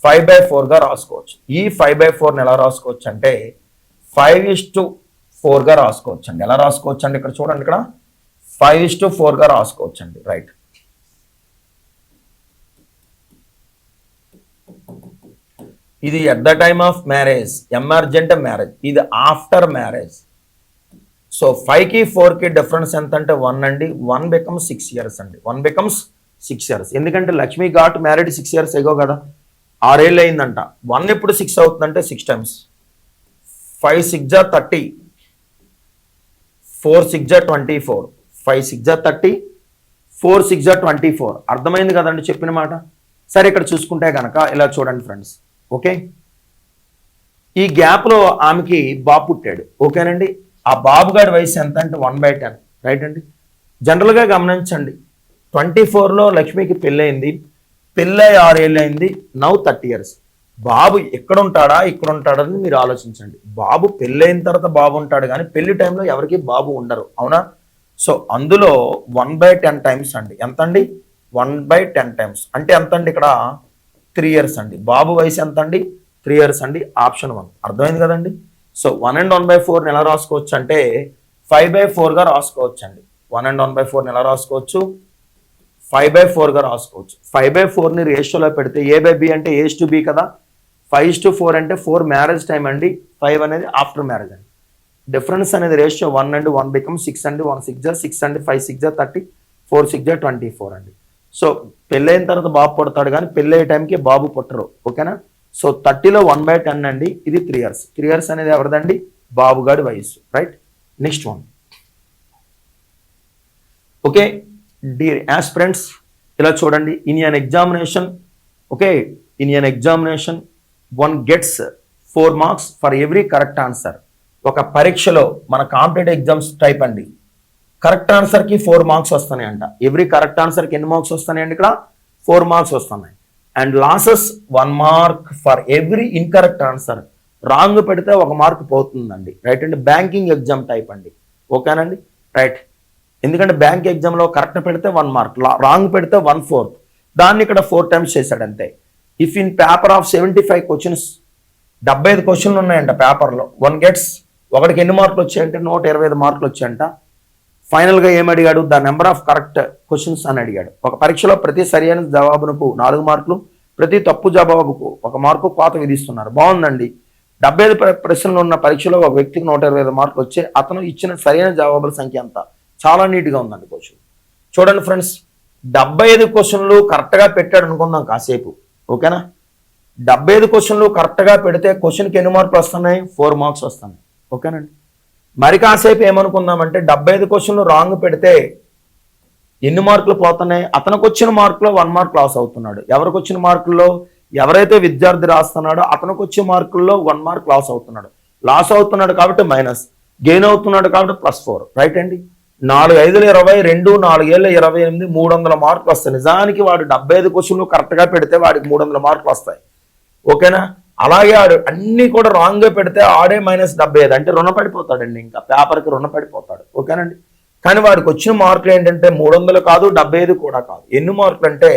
5/4గా రాసుకోవచ్చు. ఈ 5/4ని ఎలా రాసుకోవచ్చు అంటే 5:4గా రాసుకోవచ్చు అండి. ఎలా రాసుకోవచ్చు అండి, ఇక్కడ చూడండి, ఇక్కడ 5:4గా రాసుకోవచ్చు అండి. రైట్. ఇది at the time of marriage, emergent marriage. ఇది ఆఫ్టర్ మ్యారేజ్. సో 5కి 4కి డిఫరెన్స్ ఎంత అంటే 1 అండి. 1 becomes 6 years అండి. 1 becomes 6 years. ఎందుకంటే Lakshmi got married 6 years ago కదా, 6 ఏళ్ళు అయిందంట. 1 ఎప్పుడు 6 అవుతుందంటే 6 times. 5 6 30, 4 6 24, 5 6 30, 4 6 24. అర్థమైంది కదండి చెప్పిన మాట. సరే ఇక్కడ చూసుకుంటే కనుక ఇలా చూడండి ఫ్రెండ్స్. ఓకే, ఈ గ్యాప్లో ఆమెకి బాబు పుట్టాడు. ఓకేనండి, ఆ బాబు గారి వయసు ఎంత అంటే 1/10, రైట్ అండి. జనరల్గా గమనించండి, 24లో లక్ష్మికి పెళ్ళయింది, పెళ్ళై 6 ఏళ్ళు అయింది, నౌ 30 years. బాబు ఎక్కడ ఉంటాడా ఇక్కడ ఉంటాడని మీరు ఆలోచించండి. బాబు పెళ్ళైన తర్వాత బాబు ఉంటాడు, కానీ పెళ్లి టైంలో ఎవరికి బాబు ఉండరు, అవునా? సో అందులో 1/10 టైమ్స్ అండి. ఎంత అండి? 1/10 టైమ్స్ అంటే ఎంత అండి? ఇక్కడ 3 years అండి. బాబు వయసు ఎంత అండి? 3 years అండి. ఆప్షన్ 1. అర్థమైంది కదండి. సో 1 and 1/4 ఎలా రాసుకోవచ్చు అంటే 5/4గా రాసుకోవచ్చు అండి. 1 and 1/4 ఎలా రాసుకోవచ్చు? 5/4గా రాసుకోవచ్చు. 5/4ని రేషియోలో పెడితే A/B అంటే A/B కదా, 5:4 అంటే 4 మ్యారేజ్ టైం అండి, 5 అనేది ఆఫ్టర్ మ్యారేజ్ అండి. డిఫరెన్స్ అనేది రేషియో 1 and 1 బికమ్ 6 అండి. 1 6 6 అండి, 5 6 30, 4 6 24 అండి. సో పెళ్ళైన తర్వాత బాబు పుడతాడు, కానీ పెళ్ళయ్యే టైంకి బాబు పుట్టరు. ఓకేనా? సో 30లో 1/10 అండి, ఇది 3 years. 3 years అనేది ఎవరిదండి? బాబుగాడి వయసు, right. Next one. Okay dear aspirants, ఇలా చూడండి. In an examination, okay, in an examination 1 gets 4 marks for every correct answer. ఒక పరీక్షలో మన కాంపిటేటివ్ ఎగ్జామ్స్ టైప్ అండి, కరెక్ట్ ఆన్సర్కి 4 marks వస్తున్నాయి అంట. ఎవ్రీ కరెక్ట్ ఆన్సర్కి ఎన్ని మార్క్స్ వస్తున్నాయండి? ఇక్కడ 4 marks వస్తున్నాయి. And losses 1 mark for every incorrect answer. Wrong పెడితే 1 mark పోతుందండి, రైట్ అండి. బ్యాంకింగ్ ఎగ్జామ్ టైప్ అండి, ఓకేనండి, రైట్. ఎందుకంటే బ్యాంక్ ఎగ్జామ్లో కరెక్ట్ పెడితే 1 mark, రాంగ్ పెడితే 1/4. దాన్ని ఇక్కడ 4 times చేశాడు అంతే. If in paper of 75 questions, 75 క్వశ్చన్లు ఉన్నాయంట పేపర్లో, 1 gets, ఒకటికి ఎన్ని మార్కులు వచ్చాయంటే 125 మార్కులు వచ్చాయంట. ఫైనల్గా ఏం అడిగాడు? The number of correct questions అని అడిగాడు. ఒక పరీక్షలో ప్రతి సరైన జవాబునకు 4 మార్కులు, ప్రతి తప్పు జవాబుకు 1 మార్కు కోత విధిస్తున్నారు. బాగుందండి. 75 ప్రశ్నలు ఉన్న పరీక్షలో ఒక వ్యక్తికి 125 మార్కులు వచ్చే, అతను ఇచ్చిన సరైన జవాబుల సంఖ్య ఎంత? చాలా నీట్గా ఉందండి క్వశ్చన్. చూడండి ఫ్రెండ్స్, 75 క్వశ్చన్లు కరెక్ట్గా పెట్టాడు అనుకుందాం కాసేపు, ఓకేనా? 75 క్వశ్చన్లు కరెక్ట్గా పెడితే క్వశ్చన్కి ఎన్ని మార్కులు వస్తున్నాయి? 4 marks వస్తున్నాయి, ఓకేనండి. మరి కాసేపు ఏమనుకుందామంటే 75 క్వశ్చన్లు రాంగ్ పెడితే ఎన్ని మార్కులు పోతున్నాయి? అతనికి వచ్చిన మార్కులో 1 mark లాస్ అవుతున్నాడు. ఎవరికి వచ్చిన మార్కుల్లో? ఎవరైతే విద్యార్థి రాస్తున్నాడో అతనికి వచ్చే మార్కుల్లో 1 mark లాస్ అవుతున్నాడు. లాస్ అవుతున్నాడు కాబట్టి మైనస్, గెయిన్ అవుతున్నాడు కాబట్టి +4, రైట్ అండి. 4 5 22, 4 7 28, 300 మార్కులు వస్తాయి. నిజానికి వాడు 75 క్వశ్చన్లు కరెక్ట్గా పెడితే వాడికి 300 మార్కులు వస్తాయి, ఓకేనా? అలాగే ఆడు అన్ని కూడా రాంగ్గా పెడితే ఆడే -75 అంటే రుణపడిపోతాడండి, ఇంకా పేపర్కి రుణపడిపోతాడు, ఓకేనండి. కానీ వాడికి వచ్చిన మార్కులు ఏంటంటే 300 కాదు, 75 కూడా కాదు. ఎన్ని మార్కులు అంటే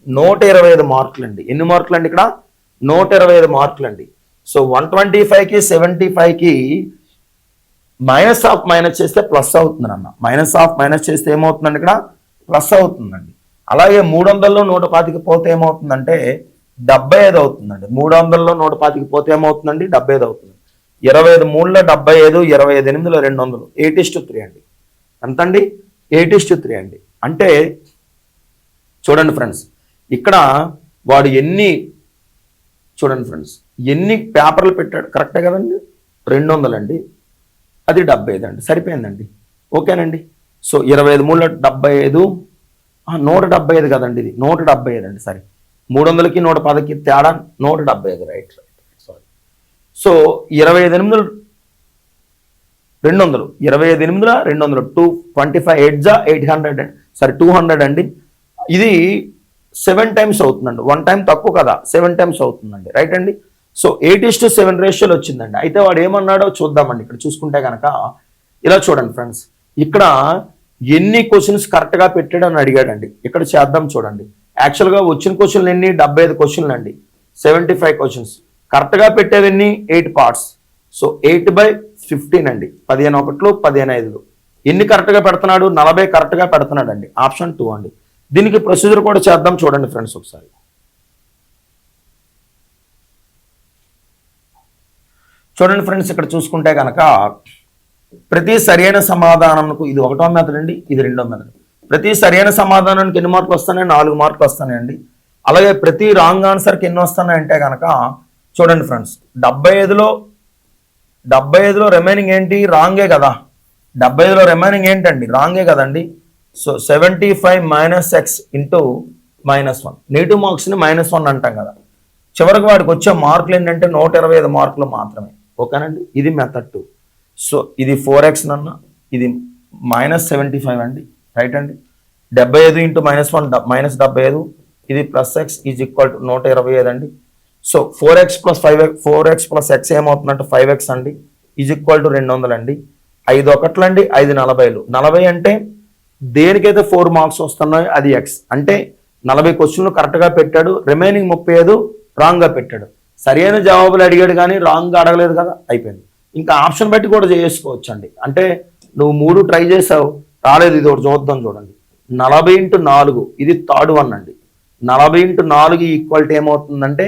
125 మార్కులు అండి. ఎన్ని మార్కులు అండి? ఇక్కడ 125 మార్కులు అండి. సో 125కి 75కి మైనస్ ఆఫ్ మైనస్ చేస్తే ప్లస్ అవుతుంది అన్న. మైనస్ ఆఫ్ మైనస్ చేస్తే ఏమవుతుందండి? ఇక్కడ ప్లస్ అవుతుందండి. అలాగే 300లో 125కి పోతే ఏమవుతుందంటే 75 అవుతుందండి. 300లో 125కి పోతే ఏమవుతుందండి? 75 అవుతుంది. 25 3లో 75, 25 8లో 200, 8:3 అండి. ఎంతండి? 8:3 అండి. అంటే చూడండి ఫ్రెండ్స్, ఇక్కడ వాడు చూడండి ఫ్రెండ్స్, ఎన్ని పేపర్లు పెట్టాడు? కరెక్టే కదండి, 200 అండి, అది 75 అండి. సరిపోయిందండి, ఓకేనండి. సో 25 3లో 75, 175 కదండి, ఇది 175 అండి. సరే, 300కి 110కి తేడా 175, రైట్. సారీ. సో 25 8 200, 25 8 200, 225 800 అండి, సరే 200 అండి. ఇది 7 times అవుతుందండి. 1 time తక్కువ కదా, 7 times అవుతుందండి, రైట్ అండి. సో 8:7 రేషియోలో వచ్చిందండి. అయితే వాడు ఏమన్నాడో చూద్దామండి. ఇక్కడ చూసుకుంటే కనుక ఇలా చూడండి ఫ్రెండ్స్, ఇక్కడ ఎన్ని క్వశ్చన్స్ కరెక్ట్గా పెట్టాడు అని అడిగాడండి. ఇక్కడ చేద్దాం చూడండి. యాక్చువల్గా వచ్చిన క్వశ్చన్లు ఎన్ని? 75 క్వశ్చన్లు అండి, 75 క్వశ్చన్స్. కరెక్ట్గా పెట్టేవన్నీ 8 parts. సో 8/15 అండి, 15 1, 15 5. ఎన్ని కరెక్ట్గా పెడుతున్నాడు? 40 కరెక్ట్గా పెడుతున్నాడు అండి. ఆప్షన్ 2 అండి. దీనికి ప్రొసీజర్ కూడా చేద్దాం చూడండి ఫ్రెండ్స్ ఒకసారి. చూడండి ఫ్రెండ్స్, ఇక్కడ చూసుకుంటే కనుక ప్రతి సరైన సమాధానంకు ఇది 1వ మెథడ్ అండి, ఇది 2వ మెథడ్. ప్రతి సరైన సమాధానానికి ఎన్ని మార్కులు వస్తున్నాయి? 4 మార్కులు వస్తున్నాయండి. అలాగే ప్రతి రాంగ్ ఆన్సర్కి ఎన్ని వస్తున్నాయంటే కనుక చూడండి ఫ్రెండ్స్, 75లో రిమైనింగ్ ఏంటి? రాంగే కదా, 75లో రిమైనింగ్ ఏంటండి, రాంగే కదండి. So 75 minus X into -1, negative మార్క్స్ని -1 అంటాం కదా. చివరికి వాడికి వచ్చే మార్కులు ఏంటంటే 125 మార్కులు మాత్రమే. ఓకేనండి, ఇది మెథడ్ 2. సో ఇది 4x నన్న, ఇది -75 అండి, రైట్ అండి. 75 ఇంటూ -1 -75, ఇది plus X is equal to 125 అండి. సో 4x ప్లస్ ఎక్స్ ఏమవుతుందంటే 5x అండి, ఈజ్ ఈక్వల్ టు 200 అండి. 5 ఒకట్లు అండి, 5 40లు. 40 అంటే దేనికైతే 4 మార్క్స్ వస్తున్నాయో అది ఎక్స్ అంటే 40 క్వశ్చన్లు కరెక్ట్గా పెట్టాడు, రిమైనింగ్ 35 రాంగ్గా పెట్టాడు. సరైన జవాబులు అడిగాడు కానీ రాంగ్గా అడగలేదు కదా, అయిపోయింది. ఇంకా ఆప్షన్ బట్టి కూడా చేసుకోవచ్చు అండి. అంటే నువ్వు 3 ట్రై చేసావు, రాలేదు, ఇది ఒకటి చూద్దాం. చూడండి, 40 ఇంటూ 4, ఇది థర్డ్ వన్ అండి. 40 ఇంటూ 4 ఈక్వల్ ఏమవుతుందంటే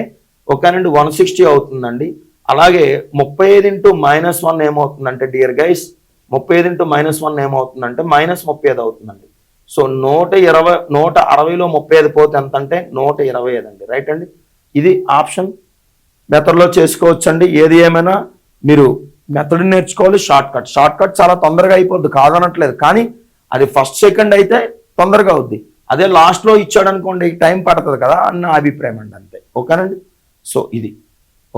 ఓకేనండి 160 అవుతుందండి. అలాగే 35 ఇంటూ -1 ఏమవుతుందంటే డియర్ గైస్, 35 ఇంటూ -1 ఏమవుతుందంటే -35 అవుతుందండి. సో 160లో 35 పోతే ఎంత అంటే 125 అండి, రైట్ అండి. ఇది ఆప్షన్ మెథడ్లో చేసుకోవచ్చు అండి. ఏది ఏమైనా మీరు మెథడ్ నేర్చుకోవాలి. షార్ట్ కట్ చాలా తొందరగా అయిపోద్ది, కాదనట్లేదు, కానీ అది ఫస్ట్ సెకండ్ అయితే తొందరగా అవుద్ది. అదే లాస్ట్లో ఇచ్చాడు అనుకోండి టైం పడుతుంది కదా అన్న అభిప్రాయం అండి, అంతే. ఓకేనండి. సో ఇది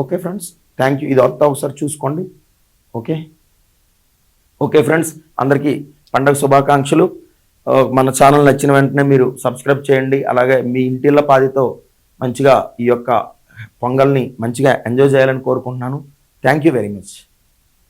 ఓకే ఫ్రెండ్స్, థ్యాంక్ యూ. ఇది అంతా ఒకసారి చూసుకోండి. ఓకే ఫ్రెండ్స్, అందరికీ పండగ శుభాకాంక్షలు. మన ఛానల్ నచ్చిన వెంటనే మీరు సబ్స్క్రైబ్ చేయండి. అలాగే మీ ఇంటిళ్ళ పాదితో మంచిగా ఈ యొక్క పొంగల్ని మంచిగా ఎంజాయ్ చేయాలని కోరుకుంటున్నాను. Thank you very much.